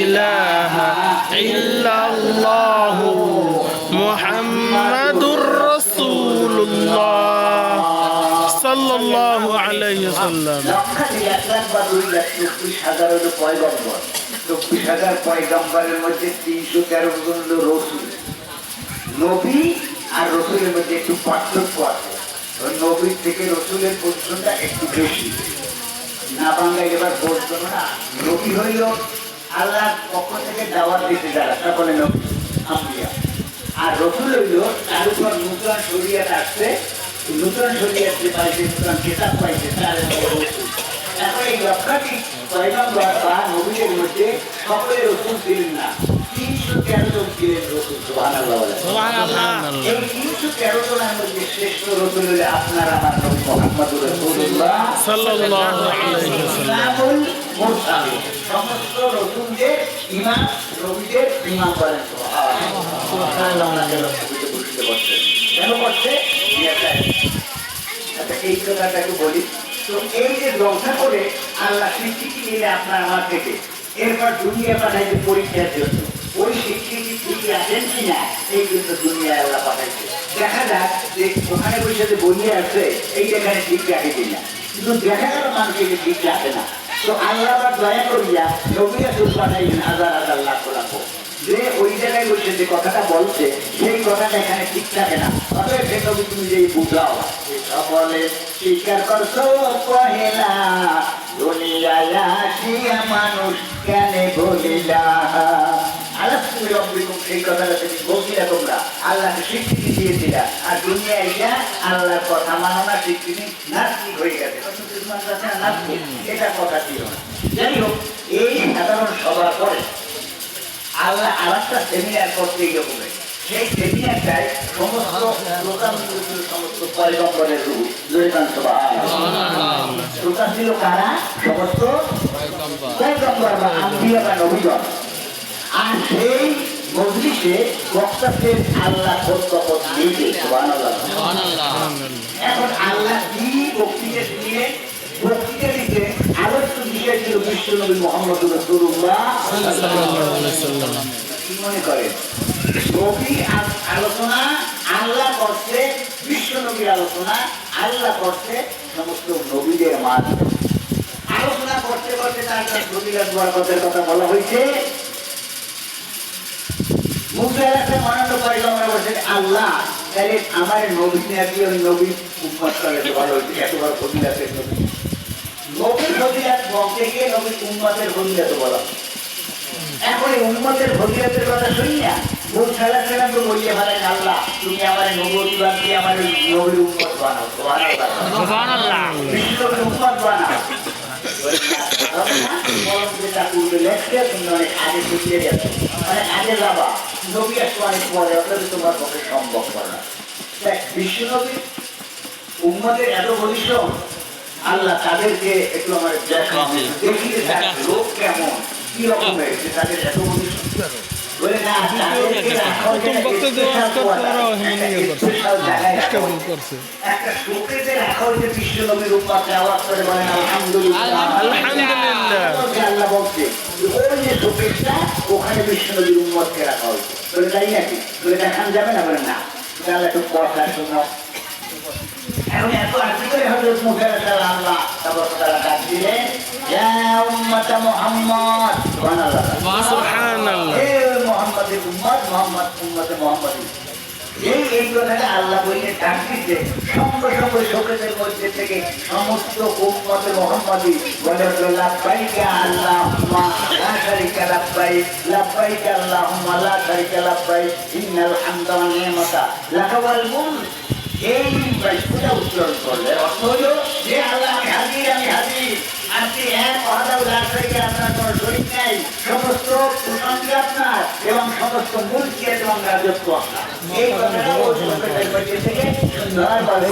ইলাহা ইল্লাল্লাহ, মুহাম্মাদুর রাসূলুল্লাহ সাল্লাল্লাহু আলাইহি ওয়াসাল্লাম। লক্ষাধিক 1,00,000 হলো পয়গম্বর, 24,000 পয়গম্বরের মধ্যে 313 জন হলো রসুল। নবী আর রসুলের মধ্যে একটু পার্থক্য আছে। নবীর থেকে রসুলের পজিশনটা একটু বেশি না বাংলায় এবার বলতো না। নবী হইল আল্লাহর পক্ষ থেকে দাওয়াত দিতে যারা সকলে নবী আম্বিয়া, আর রসুল হইল তার উপর নূতন শরিয়াত আসছে, নূতন শরিয়াত যে পাইছে, নূতন কিতাব পাইছে, তার রসুল। এখন এই লক্ষাধিক পয়গম্বর বা নবীদের মধ্যে সকলে রসুল ছিলেন না, 313 জন ছিলেন রসুল। সুবহানাল্লাহ। এই 313 জনের মধ্যে শ্রেষ্ঠ রসুল হলে আপনার আমার নবী মুহাম্মদুর রাসূলুল্লাহ সাল্লাল্লাহু আলাইহি ওয়াসাল্লাম। মুরসালিন, সমস্ত রসুলদের ইমাম, নবীদের ইমাম বলেন। সুবহানাল্লাহ। বুঝতে পারছেন কেন করছে? আচ্ছা, এই কথাটা একটু বলি তো। এই যে ধ্বংসা করে আল্লাহ স্বীকৃতি নিলে আপনার আমার থেকে, এরপর দুনিয়া পাঠাইছে পরীক্ষার জন্য। ওই স্বীকৃতি ঠিকই আছেন কিনা এই জন্য দুনিয়ায় আল্লাহ পাঠাইছে। দেখা যাক যে ওখানে বসে যে বইয়ে আছে এইটা এখানে ঠিক রাখে কিনা, কিন্তু দেখা গেল মানুষ এটা ঠিক রাখে না। তো আল্লাহ আবার দয়া করিয়া নবী রাসূল পাঠাইলেন হাজার হাজার লাখ লাখ, যে ওই জায়গায় বসে যে কথাটা বলছে সেই কথাটা এখানে ঠিক থাকে না। অতএব সে নবী তুমি যে বুঝাও সকলে স্বীকার করছো কহেলা, দুনিয়ায় আসিয়া মানুষ কেন বলিলা আল্লাহ তুমি রব্বিকুম, সেই কথাটা তুমি বলছিলা, তোমরা আল্লাহকে স্বীকৃতি দিয়েছিলা, আর দুনিয়া এটা আল্লাহর কথা মানো না, স্বীকৃতি নাস্তিক হয়ে গেছে। নাস্তিক এটা কথা ছিল না। যাই হোক, এই সাধারণ সভা করে আল্লাহ আরেকটা সেমিনার করতে গিয়ে বলে, সেই সেমিনারটায় সমস্ত শ্রোতা সমস্ত পয়গম্বরের রূপ শ্রোতা ছিল কারা? সমস্ত পয়গম্বর বা আম্বিয়া বা নবীগণ। আর সেই মজলিসে বক্তাদের আল্লাহ খোঁজ দিয়েছে। এখন আল্লাহ কি বক্তৃতা দিলেন? বক্তৃতা দিতে আলোচ্য বিষয় ছিল বিশ্বনবী মুহাম্মদুর রাসূলুল্লাহ সাল্লাল্লাহু আলাইহি ওয়াসাল্লাম। কি মনে করেন? নবীর আলোচনা আল্লাহ করছে, বিশ্বনবীর আলোচনা আল্লাহ করছে, সমস্ত নবীদের মাঝে আলোচনা করতে করতে তার ফজিলত বরকতের কথা বলা হয়েছে। মুসা আলাইহিস সালাম পয়গম্বর বলেছেন, আল্লাহ তাহলে আমার নবী নাকি ওই নবী উম্মত করে ভালো হয়েছে, এত বড় ফজিলতের নবী। নবীর ফজিলত বলতে গিয়ে নবীর উম্মতের ফজিলত বলা। এখন এই উম্মতের ফজিলতের কথা শুনিয়া মুসা আলাইহিস সালাম তো বলিয়ে ফেলেন, আল্লাহ তুমি আমার নবী বাদ দিয়ে আমার নবীর উম্মত বানাও। সুবহানাল্লাহ। বিশ্বনবীর উম্মত বানাও। যেটা পূর্বে লেখছে তুমি অনেক আগে শিখিয়ে গেছো, অনেক আগে যাবা, নবী আসতে অনেক পরে, অর্থাৎ তোমার পক্ষে সম্ভব করে না। বিশ্বনবীর উম্মতের এত পরিশ্রম, আল্লাহ তাদেরকে একটু আমার দেখিতে চায় লোক কেমন কি রকমের, যে তাদের এত পরিশ্রম বলে না, তাদেরকে একটা শোকেজে রাখা হয়েছে। বিশ্বনবীর উম্মতকে আওয়াজ করে বলেন আলহামদুলিল্লাহ। আল্লাহ বলছে ওই যে শোকেজটা ওখানে বিশ্বনবীর উম্মতকে রাখা হয়েছে। বলে তাই নাকি? বলে দেখান যাবে না? বলে না, তাহলে একটু কথা শোনো। এখন এত আর্জি করে হযরত মুসা আলাইহিস সালাম আল্লাহ তাআলা ডাক দিলেন, ইয়া উম্মত মুহাম্মদ। সুবহানাল্লাহ। হে মুহাম্মদের উম্মত, মুহাম্মদ উম্মতে মুহাম্মাদি। এই কথাটা আল্লাহ বলে ডাক দিতে সঙ্গে সঙ্গে শোকেজের মধ্যে থেকে সমস্ত উম্মতে মুহাম্মাদি বলে লাব্বাইকা আল্লাহুম্মা লা শারীকা লাব্বাইক, লাব্বাইকা আল্লাহুম্মা লা শারীকা লাব্বাইক, ইন্নাল হামদা ওয়ান নি'মাতা লাকা ওয়াল মুলক। এই বাক্যটা উচ্চারণ করলে অর্থ হলো যে আল্লাহ আমি হাজির, আমি হাজির, আপনি এক ওয়াহদাহু লা শারীকা, আপনার কোনো শরীক নাই, সমস্ত প্রশংসা আপনার এবং সমস্ত মুলকিয়াত এবং রাজত্ব আপনার। এই কথাটা ওই শোকেজের মধ্যে থেকে সুন্দরভাবে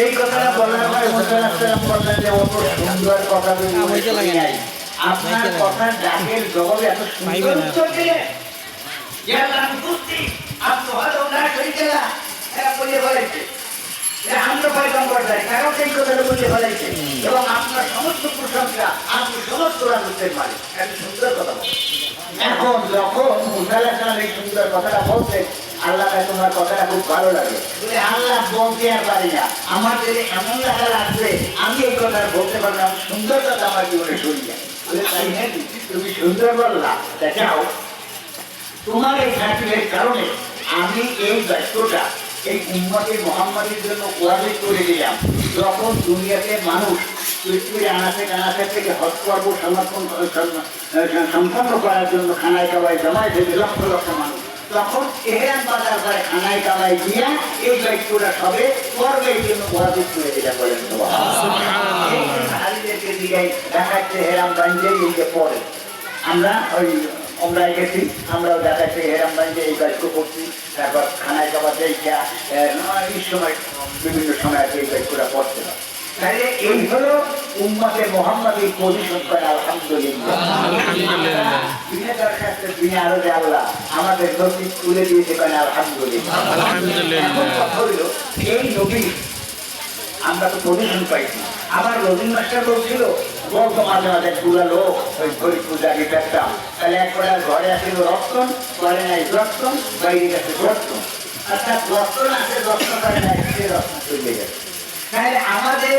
এই কথাটা বলার পরে মুসা আলাইহিস সালাম বললেন যে অত সুন্দর কথা বলি নাই, আপনার কথার ডাকের জবাবে এত সুন্দর উত্তর দিলেন যে আল্লাহ আমি বুঝছি আপনি ওয়াহদাহু লা শারীকা লাহ এরা বলে ফেলেছে, আমরা পয়গম্বর যাই তারাও সেই কথাটা বলে ফেলেছে, এবং আপনার সমস্ত প্রশংসা আপনি সমস্ত রাজত্বের মালিক। এত সুন্দর কথা বল। এখন যখন মুসা আলাইহিস সালাম এই সুন্দর কথাটা বলছেন, আল্লাহ তোমার কথাটা খুব ভালো লাগে বলে আল্লাহ বলতে আর পারি না, আমার যদি এমন লাগা লাগবে আমি এই কথা বলতে পারবো না, সুন্দর কথা আমার জীবনে শুনি যায় বলে তাই নাকি তুমি সুন্দর বললা, দেখাও তোমার এই সার্টিফিকেট কারণে আমি এই বাক্যটা এই উম্মতে মুহাম্মাদের জন্য ওয়াজিব করে দিলাম। যখন দুনিয়াতে মানুষ পৃথিবীর আনাচে কানাচে থেকে হজ পর্ব সম্পন্ন করার জন্য খানায় কাবায় জমায় থেকে লক্ষ লক্ষ মানুষ, তখন এহেরান বাজার করে খানায় কাবায় দিয়া এই দায়িত্বটা সবে পর্বের জন্য ওয়াজিব করে দিলাম বলেন। সাহাবীদেরকে দিয়ে দেখাচ্ছে হেরাম বাঞ্জে এই যে পরে আমরা গেছি, আমরাও দেখাচ্ছি হেরাম বাঞ্জে এই দায়িত্ব করছি। তারপর খানায় কাবা দেখা এই সময় বিভিন্ন সময় এই দায়িত্বটা পড়তে হয়। তাহলে এই হলো উম্মতে মুহাম্মাদের পজিশন করে। আলহামদুলিল্লাহ, বিনা দরখাস্তে বিনা আরো আল্লাহ আমাদের নবী তুলে দিয়েছে কেন। আলহামদুলিল্লাহ। এখন কথা হইল এই নবী আমরা তো পজিশন পাইছি। আমার রবীন্দ্র মাস্টার বলছিল, বলতো মাঝে মাঝে পুরা লোক ওই গরিব পূজাকে দেখতাম, তাহলে একবার ঘরে আসিল রক্তন, ঘরে নাই রক্তন, বাইরে গেছে রক্তন, অর্থাৎ রক্তন আছে রক্ত করে নাই, সে রক্ত চলে গেছে। তাহলে আমাদের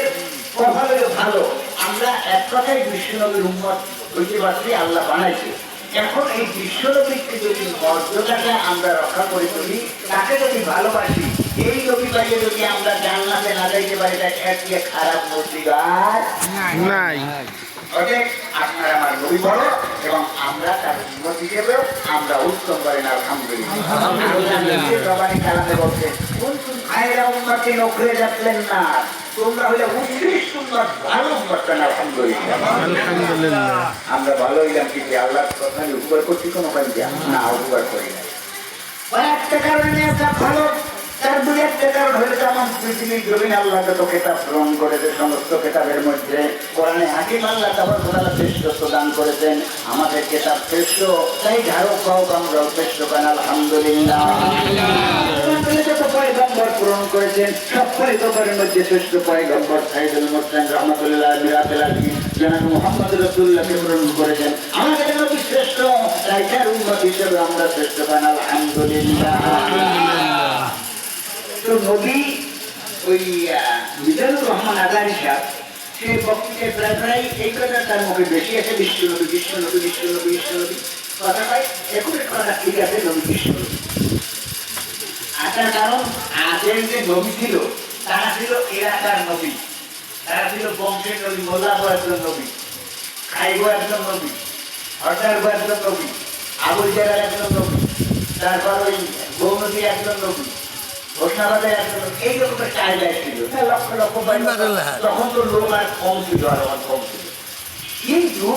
কথা হলো ভালো, আমরা এক কথায় বিশ্বনবীর উম্মত হইতে পারছি, আল্লাহ বানাইছে। এখন এই বিশ্বনবীকে যদি মর্যাদাটা আমরা রক্ষা করে তুলি, তাকে যদি ভালোবাসি, এই নবী পাইয়ে যদি আমরা জান্নাতে না যাইতে পারি, তাকে একদিকে খারাপ নসিবার নাই। অতএব আপনার আমার নবী বড় এবং আমরা তার উম্মত হিসেবেও আমরা উত্তম করেন। আলহামদুলিল্লাহ। রবানী কালামে বলছেন, কুনতুম খায়রা উম্মাতিন উখরিজাত লিন-নাস, তোমরা হইলে উৎকৃষ্ট উম্মত, ভালো উম্মত। আলহামদুলিল্লাহ। আলহামদুলিল্লাহ। আমরা ভালো হইলাম কি আল্লাহর কথা উপকার করছি কোনো কাজ না, উপকার করি না। একটা কারণে ভালো, তার দুই একটা কারণ হলে যেমন পৃথিবীর জমিন আল্লাহ যত কেতাব গ্রহণ করেছে, সমস্ত কেতাবের মধ্যে কোরআনে হাকিম আল্লাহ তাবারক শ্রেষ্ঠত্ব দান করেছেন। আমাদের কেতাব শ্রেষ্ঠ, তাই ধারক হোক আমরাও শ্রেষ্ঠ কেন। আলহামদুলিল্লাহ। যত পয়গম্বর পূরণ করেছেন, সব পয়গম্বরের মধ্যে শ্রেষ্ঠ পয়গম্বর সাইদুল মুরসালিন রাহমাতুল্লাহ আলাইহি জনাব মুহাম্মদ রাসূলুল্লাহকে পূরণ করেছেন। আমাদের নবী শ্রেষ্ঠ, তাই তার উম্মত হিসেবে আমরা শ্রেষ্ঠ কেন। আলহামদুলিল্লাহ। তো নবী ওই মিজানুর রহমান আজারি সাহেব, সে বক্তৃতায় প্রায় প্রায় এই কথা তার মুখে বেশি আছে, বিশ্বনবী বিশ্বনবী বিশ্বনবী বিশ্বনবী কথা পাই। এখন কথা ঠিক আছে, নবী বিশ্বনবী আসার কারণ আজের যে নবী ছিল তারা ছিল এলাকার নবী, তারা ছিল বংশের নবী। মোল্লা একজন নবী, খাইগো একজন নবী, হরদার একজন নবী, আবুল জালাল একজন নবী, তারপর ওই গৌনদী একজন নবী, ঘোষণাবাদের একজন, এই রকমের চাহিদা ছিল। লক্ষ লক্ষ তখন তো লোক আর কম ছিল, আর কম ছিল। কিন্তু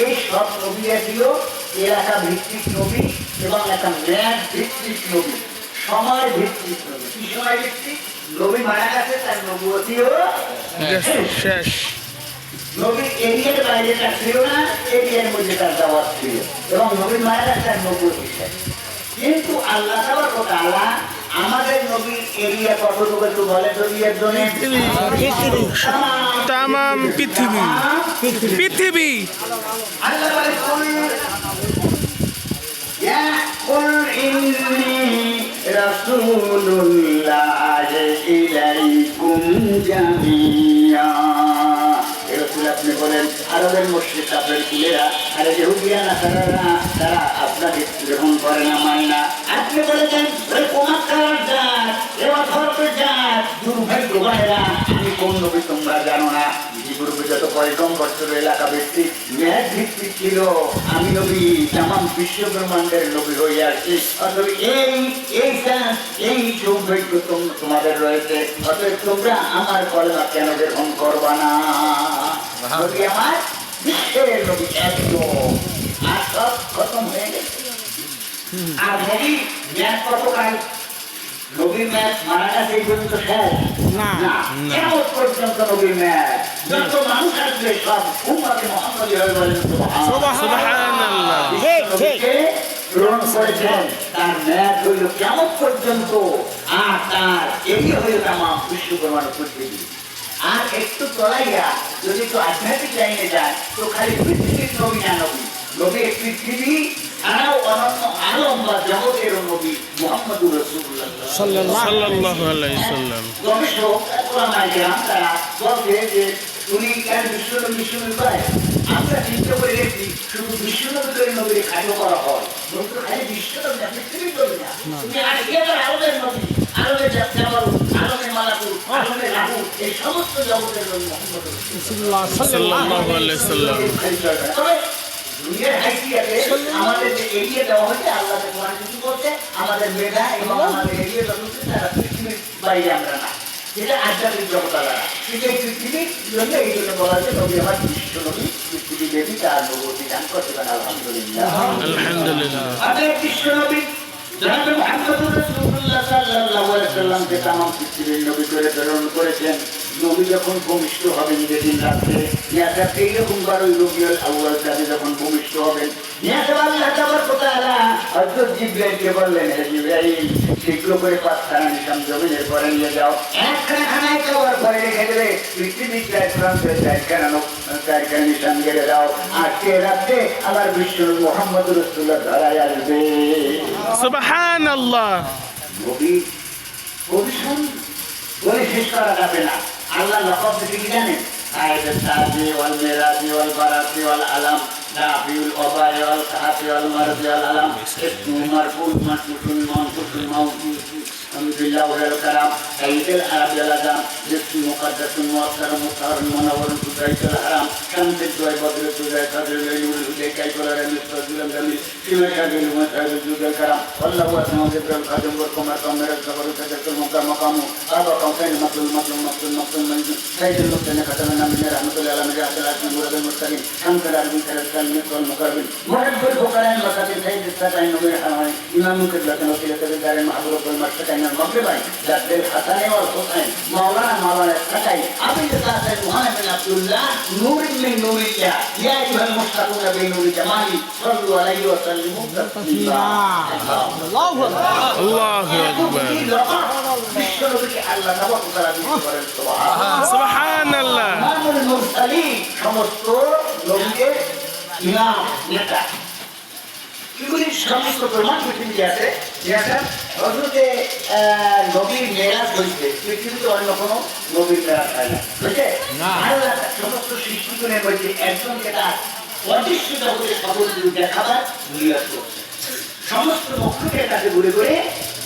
এই সব নবীরা ছিল এলাকা ভিত্তিক নবী এবং একটা ম্যাচ ভিত্তিক নবী, সময় ভিত্তিক নবী। কি সময় ভিত্তিক? নবী মারা গেছে, তার নবুয়তিও শেষ। নবীর এরিয়ার বাইরে তার ছিল না, এরিয়ার মধ্যে তার দাওয়াত ছিল, এবং নবী মারা গেছে তার নবুয়তি শেষ। কিন্তু আল্লাহ তাবারক ওয়া তাআলা আমাদের নবীর এরিয়া কতটুকু একটু বলে দুনিয়ার জন্য? তামাম পৃথিবী। আল্লাহ বলে, কুল ইন্নী রাসূলুল্লাহি ইলাইকুম জামিয়া। আপনি বলেন আরবের মুশরিক কাফের কুলেরা, আরে ইহুদিয়া নাসারারা, তারা আপনাকে গ্রহণ করে না, মানে না। আপনি বলেছেন ওই কুমাক্কার জাত, এবার ধর্মের জাত, দুর্ভাগ্য ভাইরা, আমি কোন নবী তোমরা জানো না। পূর্বে যত পয়গম্বর ছিল এলাকা ভিত্তিক, ন্যায় ভিত্তিক ছিল, আমি নবী তামাম বিশ্ব ব্রহ্মাণ্ডের নবী হয়ে আসছি। অতএব এই সৌভাগ্য তোমাদের রয়েছে, অতএব তোমরা আমার কলেমা কেন গ্রহণ করবা না? নবী আমার বিশ্বের নবী একদম, আর সব খতম হয়ে গেছে। আর নবী ম্যাচ কতকাল? নবীর ম্যাচ মারা গেছে এই পর্যন্ত শেষ না, কেমন পর্যন্ত নবীর ম্যাচ। যত মানুষ আসবে সব উম্মতে মুহাম্মাদি হয়ে বলেন সুবহানাল্লাহ। নবীকে গ্রহণ করেছেন, তার ম্যাচ হইল কেমন পর্যন্ত, আর তার এরিয়া হইল তামাম বিশ্ব ব্রহ্মাণ্ড পৃথিবী। আর একটু চলাইয়া যদি একটু আধ্যাত্মিক লাইনে যায়, তো খালি পৃথিবীর নবী না, নবী পৃথিবী ছাড়াও অনন্য আলম বা জগতের নবী মুহাম্মদুর রাসূলুল্লাহ সাল্লাল্লাহু আলাইহি সাল্লাম। গবেষক ওলামায়ে কেরাম তারা বলছে যে উনি কেন বিশ্বনবী পায়। আমরা চিন্তা করে দেখছি, শুধু বিশ্বনবীর নবীর খাটো করা হয়, খালি বিশ্বনবী না, পৃথিবীর নবী না। তুমি আজকে আরবের নবী, আরবের জগতের নবী মুহাম্মদ সাল্লাল্লাহু আলাইহি সাল্লাম। তবে দুনিয়ার হাইসিয়াতে আমাদের যে এরিয়া দেওয়া হয়েছে আল্লাহ কোরআন কিছু বলতে আমাদের মেধা এবং আমাদের এরিয়া যতটুকু তারা পৃথিবীর বাইরে আমরা না, যেটা আধ্যাত্মিক জগৎ আলাদা। কিন্তু এই পৃথিবীর জন্য এই জন্য বলা হয়েছে নবী আমার বিশ্ব নবী, পৃথিবী দেবী তার নবতী দান করতে পারেন। আলহামদুলিল্লাহ আলহামদুলিল্লাহ। আমাদের বিশ্ব নবী জনাবে মুহাম্মদুর রাসূলুল্লাহ সাল্লাল্লাহু আলাইহি ওয়াসাল্লামকে তামাম পৃথিবীর নবী করে প্রেরণ করেছেন। নবী যখন ভূমিষ্ঠ হবেন যেদিন রাত্রে এইরকম 12 রবিউল আউয়াল তারিখে যখন ভূমিষ্ঠ হবেন, আল্লাহ তাবারক ওয়া তাআলা হযরত জিবরাইলকে বললেন, হে জিবরাইল শীঘ্র করে পাঁচখানা নিশান জমিনের পরে নিয়ে যাও, একখানা খানায় খাওয়ার পরে রেখে দেবে, পৃথিবীর চার প্রান্তে চারখানা নিশান গেড়ে দাও। আজকে রাত্রে আমার বিশ্ব মুহাম্মদুর রাসূলুল্লাহ ধরায় আসবে। সুবহানাল্লাহ। নবী পরিশ্রম বলে শেষ করা যাবে না। আল্লাহ লকব কি জানেন? আয়াতুল তাজি ওয়াল মিরাজি ওয়াল বারাতি ওয়াল আলাম নাফিউল ওয়াবাই ওয়াল কাহাফি ওয়াল মারজি ওয়াল আলাম ইসমু মারফুল মাসুল মানফুল মাউজুদ আলহামদুলিল্লাহ ওয়াল কারাম সাইয়্যিদুল আরবি ওয়াল আযাম জিসম মুকদ্দাসুন মুআক্কারুন মুতাহাররুন মুনাওয়ারুন তুজাইতুল হারাম শামসুদ দুআই বদর তুজাই কাদরুল ইলমুল হুদাই কাইফুল মুস্তাজিলুল জামিল সিমাকাদুল মুতাহাররুন তুজাই কারাম আল্লাহু আসমাউ জিবরাল খাদিম ওয়া কুমার কামেরা সাবরু তাজাতুল মুকামাকামু আবা কাউসাইন মাতুল মাতুল মাতুল মাতুল মাতুল সাইয়্যিদুল মুরসালিন খাতামুন নাবিয়্যিন রাহমাতুল্লাহ আলামিন আসাল আসমান মুরাদুল মুরসালিন শামসুল আরবিন কালামিন ওয়াল মুকাররবিন মুহাব্বুল ফুকারান মাসাকিন সাইয়্যিদুস সাদাইন নবীর হাওয়াই ইমামুল কিবলাতুল ওয়াকিলাতুল দারিন মাহবুবুল মারসাকাইন المغربين جد الحسن والحسين مولانا الحسين أبي القاسم محمد بن عبد الله نور من نور الله يا أيها المشتاقون بنور جمالي صلوا عليه وسلموا تسليما الله أكبر আল্লাহু আকবার। বিশ্বনবীকে আল্লাহ তাবারক ওয়া তাআলা বলেন সুবহানাল্লাহ। ইমামুল মুরসালিন সমস্ত নবীদের ইমাম নেতা। এগুলি সমস্ত প্রমাণ পৃথিবীতে আছে। হযরতে নবীর মেরাজ হয়েছে, পৃথিবীতে অন্য কোনো নবীর মেরাজ হয় না, বুঝছে? আল্লাহ সমস্ত সৃষ্টিগুলোর মধ্যে একজনকে তার অদৃশ্য জগতের সকল দেখাবার নিয়ত করছে। সমস্ত মখলুকের কাছে ঘুরে ঘুরে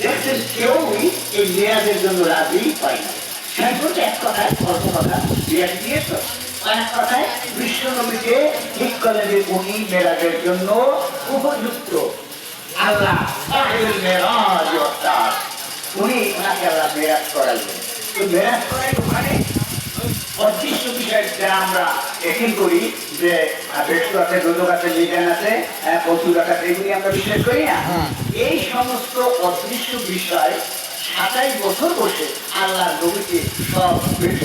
দেখছেন কেউই এই মেরাজের জন্য রাজি হয় না। সেই বলতে এক কথায় অল্প কথা মেরাজ দিয়েছ, এক কথায় বিশ্ব নবীকে ঠিক করে যে উনি মেরাজের জন্য উপযুক্ত। আল্লাহ মেরাজ অর্থাৎ উনি ওনাকে আল্লাহ মেরাজ করাইলেন। তো মেরাজ করাই ওখানে অদৃশ্য বিষয় যা আমরা এখানে করি যে বেশ আছে, দুদক আছে, লিডান আছে, প্রচুর আছে, এগুলি আমরা বিশ্বাস করি না। এই সমস্ত অদৃশ্য বিষয় 27 বছর বসে আল্লাহ নবীকে সব বেশ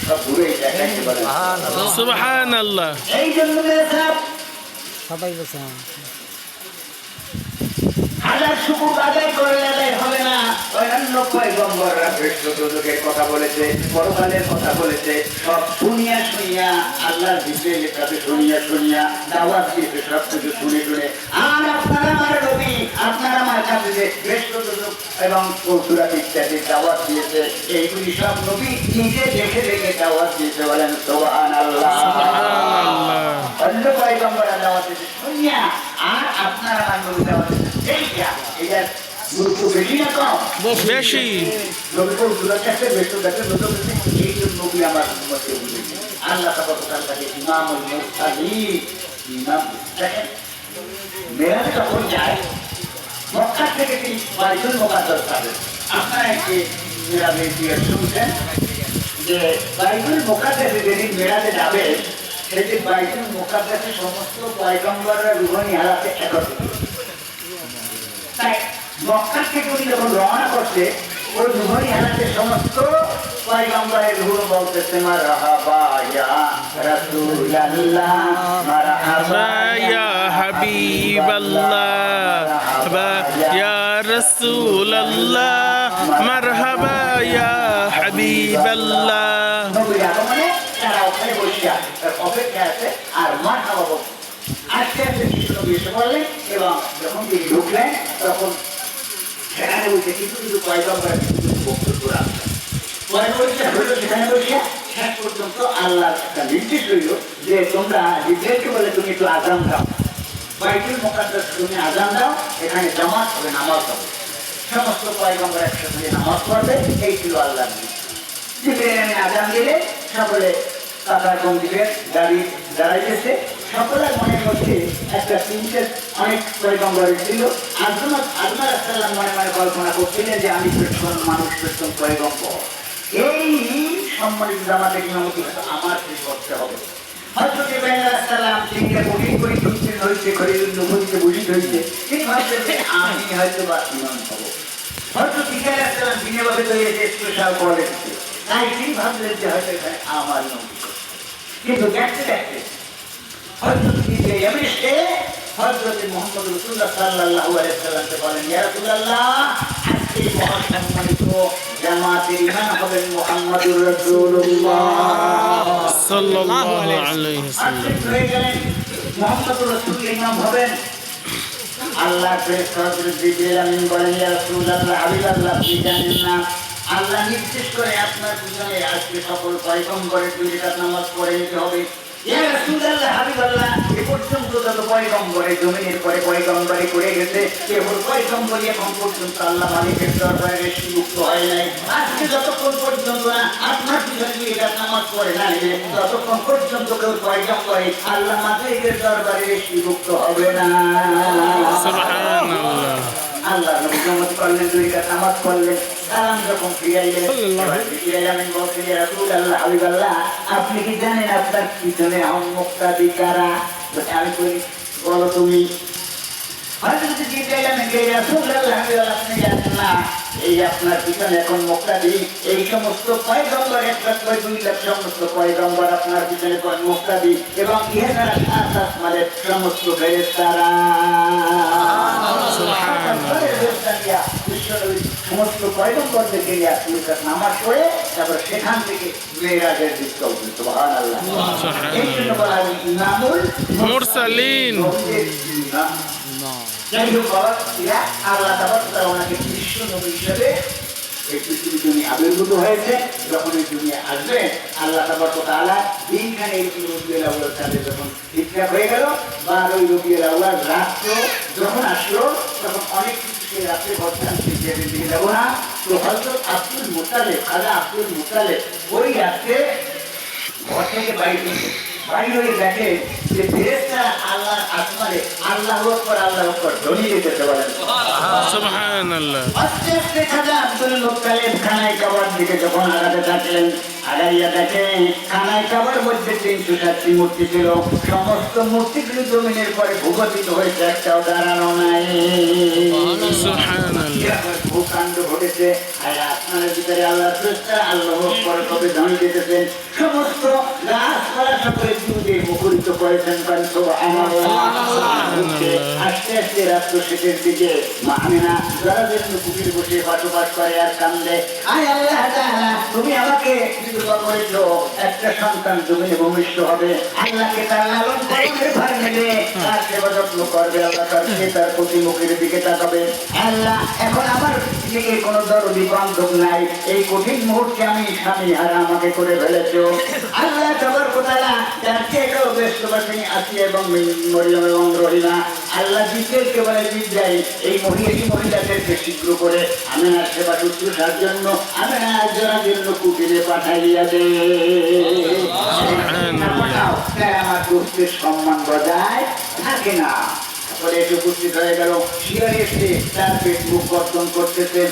সব ঘুরে দেখাইতে পারেন। সুবহানাল্লাহ। এই জন্য সবাই বলছে হাজার শুকুর আদায় করে আদায় হবে না। অন্যান্য পয়গম্বররা বেশকে কথা বলেছে, পরকালের কথা বলেছে, সব শুনিয়া শুনিয়া আল্লাহর ভিতরে লেখাতে শুনিয়া দাওয়াত দিয়েছে, সব কিছু শুনে শুনে। আর আপনারা আমার নবী, আপনারা আমার কাছে যে বেশ এবং কৌতুরাত ইত্যাদি দাওয়াত দিয়েছে, এইগুলি সব নবী নিজে দেখে দেখে দাওয়াত দিয়েছে। বলেন সুবহানাল্লাহ। অন্য পয়গম্বররা দাওয়াত দিয়েছে শুনিয়া, আর আপনারা আমার নবী দাওয়াত দিয়েছে। এটা গুরুত্ব বেশি না কম? বেশি। আল্লাহ তাকে ইমামুল মুরসালিন ইমাম দেখেন। মেরাজে যখন যায় মক্কা থেকে তিনি বাইতুল মুকাদ্দাস যাবেন। আপনারা একটি মেরাজের ইতিহাস শুনছেন যে বাইতুল মুকাদ্দাসে যেদিন মেরাজে যাবে সেদিন বাইতুল মুকাদ্দাসে সমস্ত পয়গম্বররা রুহানি হালাতে একত্রিত। তাই মক্কা থেকে উনি যখন রওনা করছে ওই রুহানি হালাতে সমস্ত পয়গম্বরের রুহ বলতেছে মারহাবা ইয়া রাসূলুল্লাহ, মারহাবা ইয়া হাবিবাল্লাহ, ইয়া রাসূলুল্লাহ, মারহাবা ইয়া হাবিবাল্লাহ। নবীর আগমনে তারা ওখানে বসে অপেক্ষা আছে আর মারহাবা বলছে। আজকে নবী এসে বললেন এবং যখন তিনি ঢুকলেন তখন সেখানে বলছে কিছু কিছু পয়গম্বর বক্তব্য রাখছেন। সেখানে বসে শেষ পর্যন্ত আল্লাহ একটা নির্দেশ রইল যে তোমরা জিবরাইলকে বলে তুমি একটু আযান দাও, বাইতুল মুকাদ্দাস তুমি আযান দাও, এখানে জামাত হবে, নামাজ হবে, সমস্ত পয়গম্বর একসাথে নামাজ পড়বে। এই ছিল আল্লাহর নির্দেশ। জিবরাইল আযান দিলে সকলে কাতার দিকে দাঁড়াইতেছে। সকলের মনের মধ্যে একটা চিন্তা অনেক পয়গম্বরের ছিল। আদম আলাইহিসসালাম মনে মনে কল্পনা করছিলেন যে আমি প্রথম মানুষ, প্রথম পয়গম্বর, এই সম্মানিত জামাতে ইমামতি আমার শেষ করতে হবে। হযরত ইব্রাহিম আলাইহিস সালাম চিন্তা কঠিন হয়েছে, খলিলুন নবুয়্যতে বুঝিত হয়েছে, তিনি ভাবছেন যে আমি হয়তো বা ইমাম হব। হযরত ঈসা আলাইহিস সালাম বিনয়ভাবে তৈরি স্পেশাল কোয়ালিটি, তাই তিনি ভাবলেন যে হয়তো এখানে আমার নবী। কিন্তু দেখতে দেখতে হযরত ইব্রাহিম এসে হযরত মুহাম্মদ রাসূলুল্লাহ সাল্লাল্লাহু আলাইহি ওয়াসাল্লামকে বলেন, ইয়া রাসূলুল্লাহ, আজকে মহাসম্মানিত জামাতের ইমাম হবেন মুহাম্মদুর রাসূলুল্লাহ সাল্লাল্লাহু আলাইহি ওয়াসাল্লাম। হয়ে গেলেন মুহাম্মদুর রাসূলুল্লাহ ইমাম হবেন। আল্লাহ ফেরেশতা হযরত জিবরাইল আমিন বলেন, ইয়া রাসূলুল্লাহ, হাবিবাল্লাহ, আপনি জানেন না আল্লাহ নির্দেশ করে আপনার পিছনে আজকে সকল পয়গম্বরের 2 রাকাত নামাজ পড়ে নিতে হবে। ইয়া রাসূলুল্লাহ, হাবিবাল্লাহ, এ পর্যন্ত যত পয়গম্বরের জমিনের পরে পয়গম্বরি করে গেছে, কেবল পয়গম্বরই এখন পর্যন্ত আল্লাহ মালিকের দরবারে বেশি মুক্ত হয় নাই। আজকে যতক্ষণ পর্যন্ত না আপনার পিছনে 2 রাকাত নামাজ পড়ে না ততক্ষণ পর্যন্ত কেউ পয়গম্বরি আল্লাহ মালিকের দরবারে বেশি মুক্ত হবে না। সুবহানাল্লাহ। আল্লাহ নবী নামাজ পড়লেন, 2 রাকাত নামাজ পড়লেন, সালাম যখন ফিরাইলেন, আমি বলছি, ইয়া রাসূলুল্লাহ, হাবিবাল্লাহ, আপনি কি জানেন আপনার পিছনে এখন মুক্তাদি কারা? আমি বলি, বলো তুমি। হযরত জিবরাইল আমিন বলেন, ইয়া রাসূলুল্লাহ, হাবিবাল্লাহ, আপনি জানেন না এই আপনার পিছনে এখন মুক্তাদি এই সমস্ত পয়গম্বর, 1 লাখ সমস্ত পয়গম্বর আপনার পিছনে মুক্তাদি এবং ইহারা সাত আসমানের সমস্ত ফেরেশতারা। সমস্ত পয়গম্বরদেরকে নিয়ে আপনি নামাজ পড়ে তারপর সেখান থেকে মেরাজের দিকটা উঠল। সুবহানাল্লাহ। এই জন্য বলা হয় ইমামুল মুরসালিন। যাই হোক বাবা, আল্লাহ তাআলা ওনাকে বিশ্ব নবী হিসেবে এই পৃথিবীর জন্য আবির্ভূত হয়েছে। যখন এই দুনিয়া আসবে আল্লাহ তাআলা দিনখানে এই রবিউল আউয়াল তাদের যখন ঠিকঠাক হয়ে গেল, বা ওই রবিউল আউয়াল রাত্র যখন আসলো তখন অনেক সেই রাত্রে ঘটনা দিকে যাবো না। তো হযরত আব্দুল মুত্তালিব, খাজা আব্দুল মুত্তালিব ওই রাত্রে ঘর থেকে বাইরে হয়ে দেখে যে ফেরেশতারা আল্লাহর আসমানে আল্লাহু আকবার আল্লাহু আকবার ধ্বনি দিতেছে। বলেন সুবহানাল্লাহ। আস্তে আস্তে খাজা আব্দুল মুত্তালিব খানায় কাবার দিকে যখন আগাতে থাকলেন, আগাইয়া দেখেন খানায় কাবার মধ্যে 307টি মূর্তি ছিল। সমস্ত মূর্তিগুলো জমিনের পরে ভূগতিত হয়েছে, একটাও দাঁড়ানো নাই। সুবহানাল্লাহ। ভূকাণ্ড ঘটেছে। আর আসমানের ভিতরে আল্লাহর ফেরেশতারা আল্লাহু আকবার কবে ধ্বনি দিতেছেন। সমস্ত গাছপালা সকলে দুধে মুখরিত করেছেন। আস্তে আস্তে রাত্র শেষের দিকে মা আমিনা দরজার কুটির বসে বসবাস করে আর কান্দে, আয় আল্লাহ তাআলা, তুমি আমাকে বিধবা করেছো, একটা সন্তান জমিনে ভূমিষ্ঠ হবে। আল্লাহকে তার লালন পালনের ভার নেবে, তার সেবা যত্ন করবে। আল্লাহ তার প্রতি মুখের দিকে তাকাবে। আল্লাহ, এখন আমার দিকে কোনো দরদি বান্ধব নাই, এই কঠিন মুহূর্তে আমি স্বামী হারা আমাকে করে ফেলেছো। আল্লাহ তাবারক তাআলা তার চেয়েও ব্যস্তবাসী আসিয়া এবং মরিয়ম এবং রহিমা আল্লাহ জিবরাইলকে বলে, জিবরাইল এই মহিলাদেরকে শীঘ্র করে আমিনার সেবা শুশ্রূষার জন্য আমিনার জন্য কুটিরে পাঠাইয়া দে। আমার দোস্তের সম্মান বজায় থাকে না। তারপরে এসে উপস্থিত হয়ে গেল, শিয়ারে এসে তার ফেসবুক গঠন করতেছে।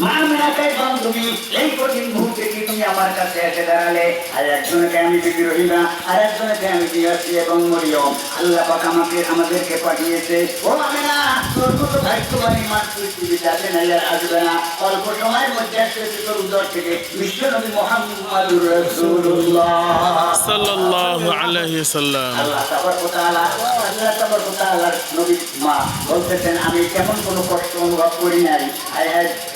মা মেনাকাই বান্ধবী, এই কঠিন মুহূর্তে কি তুমি আমার কাছে এসে দাঁড়ালে? আর একজনকে আমি বিবি রহিমা, আর একজনকে আমি বিয়াসি এবং মরিয়ম। আল্লাহ পাক আমাদেরকে পাঠিয়েছে। ও আমিনা, তোর মতো ভাগ্যবান মানুষ পৃথিবীতে আছে না, আর আসবে না। অল্প সময়ের মধ্যে আসছে তোর উদর থেকে বিশ্ব নবী মুহাম্মদুর রাসূলুল্লাহ সাল্লাল্লাহু আলাইহি ওয়াসাল্লাম। আল্লাহ তাবারক তাআলা নবী মা বলতেছেন, আমি তেমন কোনো কষ্ট অনুভব করি নাই।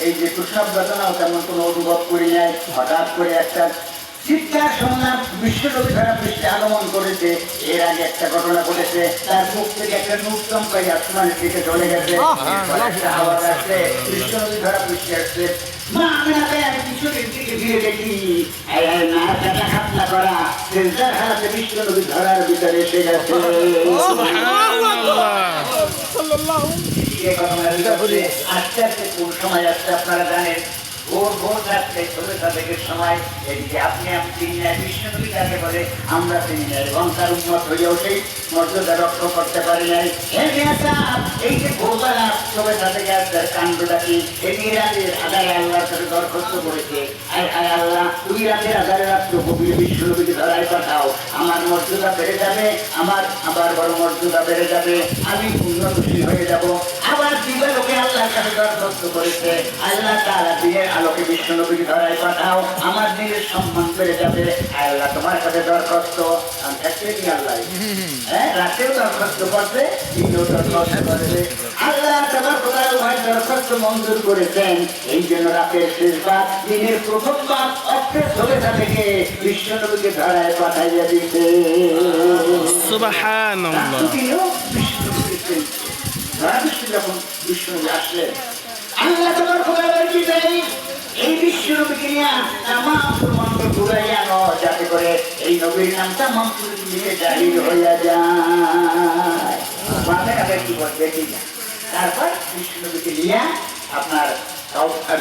এই যে প্রসব বেদনাও তেমন কোনো অনুভব করি নাই। হঠাৎ করে একটা চিৎকার শুনলাম, বিশ্বনবী ধরা পৃষ্ঠে আগমন করেছে। এর আগে একটা ঘটনা ঘটেছে, তার মুখ থেকে একটা নূর চমকাই আসমানের দিকে চলে গেছে। একটা আওয়াজ আসছে, বিশ্বনবী ধরা পৃষ্ঠে আসছে। মা আমিনাকে আমি পিছনের দিকে ফিরে দেখি, না কাটা খাতনা করা সেন্সার হারাতে বিশ্বনবী ধরার ভিতরে এসে গেছে। আস্তে আস্তে কোন সময় আসছে আপনারা জানেন? ভোর রাত্রে 6টা থেকে সময় এদিকে আপনি আমি চিনি না, বিষ্ণুনবী কাকে বলে আমরা চিনি না, এবং তার উন্মত হয়েও সেই মর্যাদা রক্ষা করতে পারি নাই। এই যে ভোরবেলা 6টা থেকে আপনার কাণ্ডটা কি, এই রাতের আধারে আল্লাহর সাথে দরখাস্ত করেছে, আয় আল্লাহ ওই রাতের আধারে রাত্র কবির বিষ্ণুনবীকে ধরায় পাঠাও, আমার মর্যাদা বেড়ে যাবে, আবার বড় মর্যাদা বেড়ে যাবে, আমি উন্নতশীল হয়ে যাব। আবার দিবালোকে আল্লাহর কাছে দরখাস্ত করেছে, আল্লাহ তাআলা দিনের আলোকে বিষ্ণুনবীকে ধরায় পাঠাও, আমার দিনের সম্মান বেড়ে যাবে। আল্লাহ তোমার কাছে দরখাস্ত আল্লাহ, হ্যাঁ রাতেও দরখাস্ত করবে, দিনেও দরখাস্ত করবে। আল্লাহ তোমার কোথায় উভয় দরখাস্ত মঞ্জুর করেছেন, এই জন্য রাতের শেষ ভাগ দিনের প্রথম ভাগ অক্ষের 6টা থেকে বিষ্ণুনবীকে ধরায় পাঠাইয়া দিতে। সুবহানাল্লাহ। যখন বিষ্ণুনবী আসলেন, আল্লাহ তোমার কোথায় কি চাই, এই বিশ্বনবীকে নিয়ে তামাম মন্ত্র ঘুরাইয়া আনো, যাতে করে এই নবীর নামটা মন্ত্র নিয়ে জাহির হইয়া যায়। মাথা কাছে কি করবে ঠিক না। তারপর বিষ্ণুনবীকে নিয়ে আপনার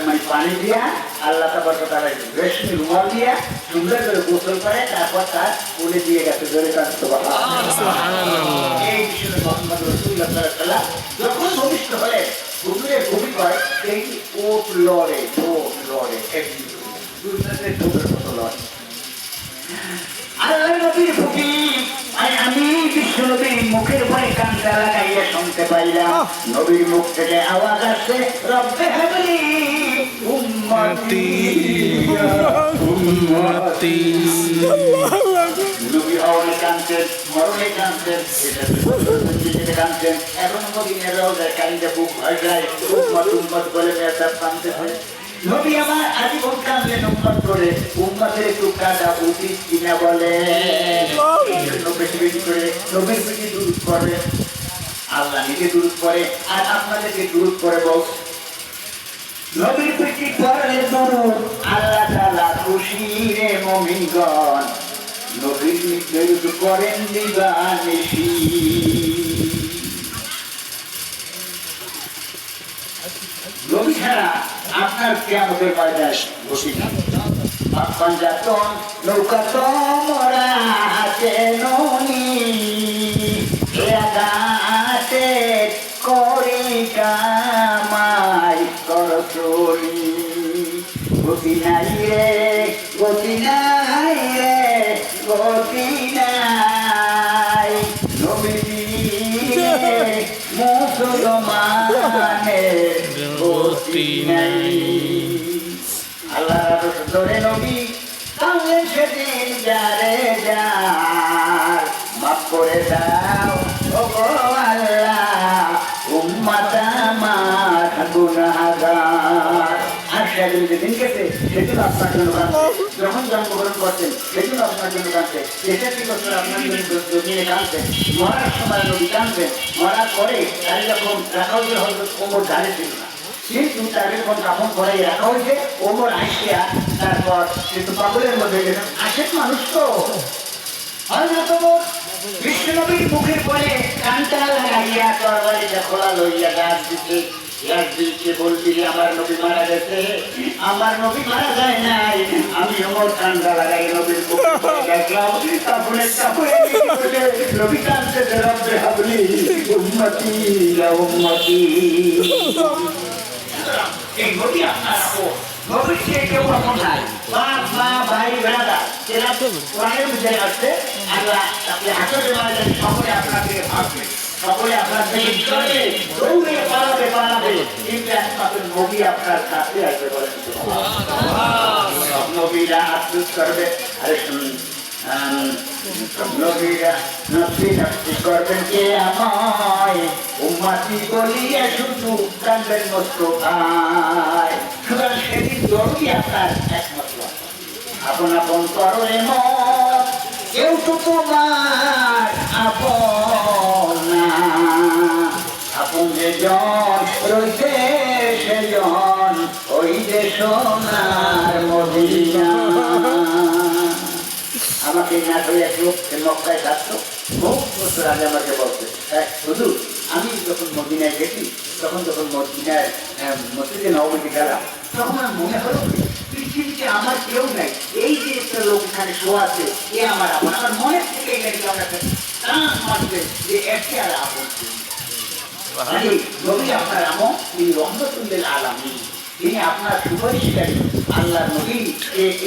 মানে পানি দিয়া আল্লাহ তার রেশমি রুমাল দিয়া সুন্দর করে গোসল করে, তারপর তার উনি দিয়ে গেছে ধরে কাটতে। এই বিষ্ণু মোহাম্মদ রাসূলুল্লাহ সাল্লাল্লাহু আলাইহি ওয়াসাল্লাম যখন ভূমিষ্ঠ হলেন, হুজুরের ভূমি হয় এই ওট লড়ে আল্লাহ নবীর ভূমি। আমি বিশ্বনবীর মুখের পরে কানটা লাগাইয়া শুনতে পাইলাম, নবীর মুখ থেকে আওয়াজ আসছে, রব্বে হাবলি উম্মতি উম্মতি। নবী হওয়ার কানছেন, মরণে কানছেন, কানছেন, এখন মদিনার রওজায় কালিতে বুক ভয় যায়, উম্মত বলে মেয়েটা কানতেছে। নবী আমার আজীবন কাঁদলেন উম্মত করে, উম্মতের একটু কাঁদা উচিত কিনা বলে, বেশি বেশি করে নবীর প্রতি দুরূদ করে, আল্লাহ নিজে দুরূদ করে আর আপনাদেরকে দুরূদ করে বল। নবীর প্রতি করলে দুরূদ আল্লাহ তাআলা খুশি রে মুমিনগণ, নবীর দুরূদ করেন দিবানিশি। নবী ছাড়া আপনার কিয়ামতের ময়দানে বসি না। পাঞ্জাতন নৌকা তোমরা হাতে ননি, আগাতে করি কামাই কর চলি, গতি নাই রে গতি নাই রে গতি নাই, নবী মুসলমানের গতি নাই। আল্লাহ ধরে নবী কামলেন সেদিন যারে যার, মাফ করে দাও ওগো আল্লাহ উম্মত আমার গুনাহগার। আর সেদিন যেদিন গেছে সেদিন আপনার জন্য কাঁদছে, যখন জন্মগ্রহণ করছেন সেদিন আপনার জন্য কাঁদছে, 63 বছর আপনার জন্য দুনিয়ে কাঁদছেন, মরার সময় নবী কাঁদছেন, মরার পরে তার যখন রাখা হয়েছে হযরত ওমর দাঁড়িয়ে ছিল না, কিন্তু তার যখন কাপড় পরাই রাখা হয়েছে, ওমর আসিয়া তারপর কিন্তু পাগলের মধ্যে গেছেন, আসেন মানুষ তো হযরত ওমর বিশ্বনবীর মুখের পরে কানটা লাগাইয়া তরবারিটা খোলা লইয়া ডাক দিতে বলছি, আমার নবী মারা গেছে, আমার নবী মারা যায় নাই। আমি ওমর কানটা লাগাই নবীর মুখের পরে দেখলাম, নবী কানতেছে, রব্বে হাবলি উম্মতি ইয়া উম্মতি। এই নবী আপনার আপন, নবীর চেয়ে কেউ আপন নাই। বাপ মা ভাই বেড়াদা এরা কোরআনের মধ্যে আসছে, আল্লাহ আপনি হাসরের ময়দানে সকলে আপনাকে ভাববে, সকলে আপনার থেকে চলে দৌড়ে পালাবে, কিন্তু একমাত্র নবী আপনার কাছে আসবে বলেন। নবীরা আফসোস করবে, আরে শুনুন, নবীরা নবী নবী করবেন কে আমায়, উম্মতি বলিয়া শুধু কাঁদবেন মুস্তাফায়। সুতরাং সেদিন নবী আপনার একমাত্র আপন আপন করো মত, কেউ তো তোমার আপন না, আপন যে জন রইতে সেজন ওই যে সোনার মদিনা। আমাকে না করে একটু মক্কায় থাকতো, বহু বছর আগে আমাকে বলছে, হুজুর আমি যখন মদিনায় গেছি, তখন যখন মদিনায় মসজিদে নববীতে গেলাম, তখন আমার মনে হলো পৃথিবীতে আমার কেউ নাই, এই যে একটা লোক এখানে শোয়া আছে এ আমার আপন। আমার মনের থেকে এই নাকি আমরা টান মারছে যে একে আর আপন নবী আপনার আমল, তিনি রহমতুল্লিল আলামিন, তিনি আপনার সুপরিষ্কারী আল্লাহ নবী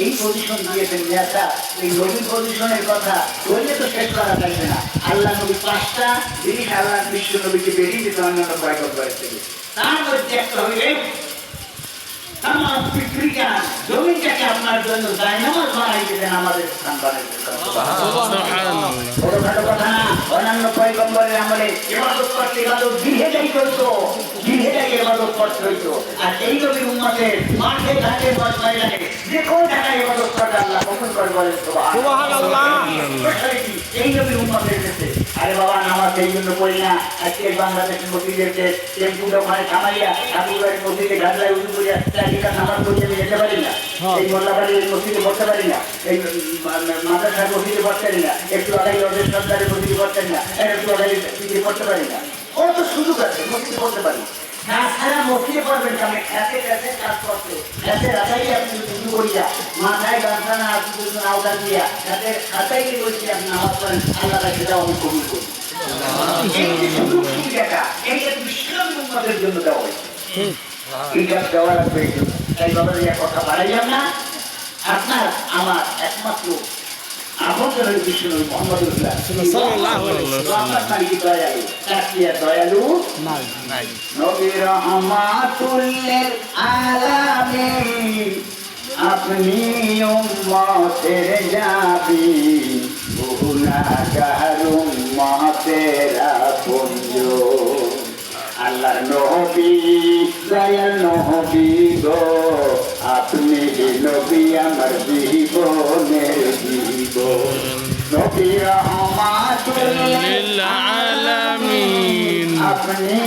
এই পজিশন দিয়েছেন। নেতা এই নবীর পজিশনের কথা বললে তো শেষ করা যাবে না। আল্লাহ নবী 5টা জিনিস আল্লাহ বিশ্ব নবীকে বেরিয়ে দিতে অন্যান্য বয়কট করেছিল। তার মধ্যে একটা হইলে আমার পৃথিবীটা জমিটাকে আপনার জন্য জায়নামাজ বানাই দিতেন, আমাদের স্থান বানাই দিতেন। ছোটখাটো কথা না, অন্যান্য পয়গম্বরের আমলে ইবাদত করতে ইবাদত গৃহেটাই করতো, গৃহেটাই ইবাদত করতে হইতো। আর এই নবীর উম্মতের মাঠে ঘাটে ময়দানে যে কোন জায়গায় ইবাদত করতে আল্লাহ কবুল করে বলেন সুবহানাল্লাহ। এই নবীর উম্মতের কাছে আরে বাবা নামাজ এই জন্য পড়ি না, আজকে বাংলাদেশের মসজিদেরকে টেম্পুটা ওখানে থামাইয়া ঠাকুরবাড়ির মসজিদে গাছলায় উঁচু করিয়া নামাজ পড়তে আমি যেতে পারি না, এই মোল্লাবাড়ির মসজিদে পড়তে পারি না, এই মাদ্রাসার মসজিদে পড়তে পারি না, একটু আগাই ওদের সরকারের মসজিদে পড়তে পারি না, একটু আগাই পড়তে পারি না। কত সুযোগ আছে মসজিদে পড়তে পারি। তাছাড়া মসজিদে পড়বেন কেমন খেতে খেতে কাজ করতে খেতে রাখাই আপনি শুরু করিয়া মাথায় গামছা না আওতার দিয়া খেতে খাতাই বলছি আপনি নামাজ পড়েন, আল্লাহ সেটাও আমি কবুল করি। এই যে সুযোগ সুবিধাটা এইটা বিশ্রাম উন্নতের জন্য দেওয়া হয়েছে, এইটা দেওয়া লাগবে। তাই বাবা কথা বাড়াইলাম না, আপনার আমার একমাত্র আপনজন বিশ্ব নবী মুহাম্মদ দয়ালু নবী রহমাতুল্লিল আলামিন, আপনি উম্মতের জাবিন, গুনাহগার উম্মতের আপনজন। আল্লাহর নবী দয়াল নবী গো, আপনি নবী আমার জীবনের জীবন। নবী রহমাতুল্লিল আলামিন, আপনি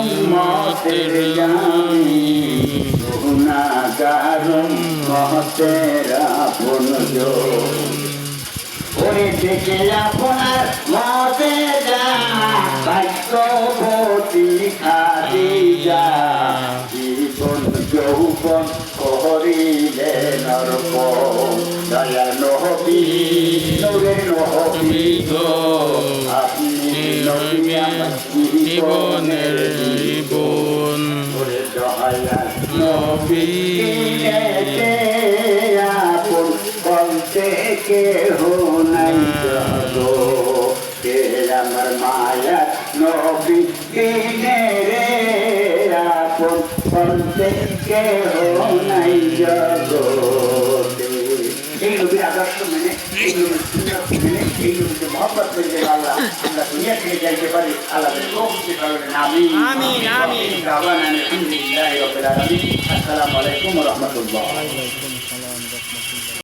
উম্মতের জামিন, গুনাহগার উম্মতের আপনজন। ওরে থেকে আপনার মতে যা ভাগ্যবতী খাদিজা, জীবন যৌবন করিলে নরপণ। দয়া নবী নূরে নবী গো, আপনি নবী আমার জীবনের জীবন। ওরে দয়া নবী আপন বলতে কেহ নাই জগো, কে আমার মায়া নবী দিনে রে আপন বলতে কেহ নাই জগতে। এই নবীর আদর্শ মেনে, এই নবীর সুন্নাত মেনে, এই নবীকে মহব্বত করে আল্লাহ আমরা দুনিয়া থেকে যাইতে পারি। আল্লাহ তৌফিক করেন, আমিন আমিন আমিন। আলহামদুলিল্লাহি রাব্বিল আলামিন। আসসালামু আলাইকুম ওয়া রাহমাতুল্লাহ।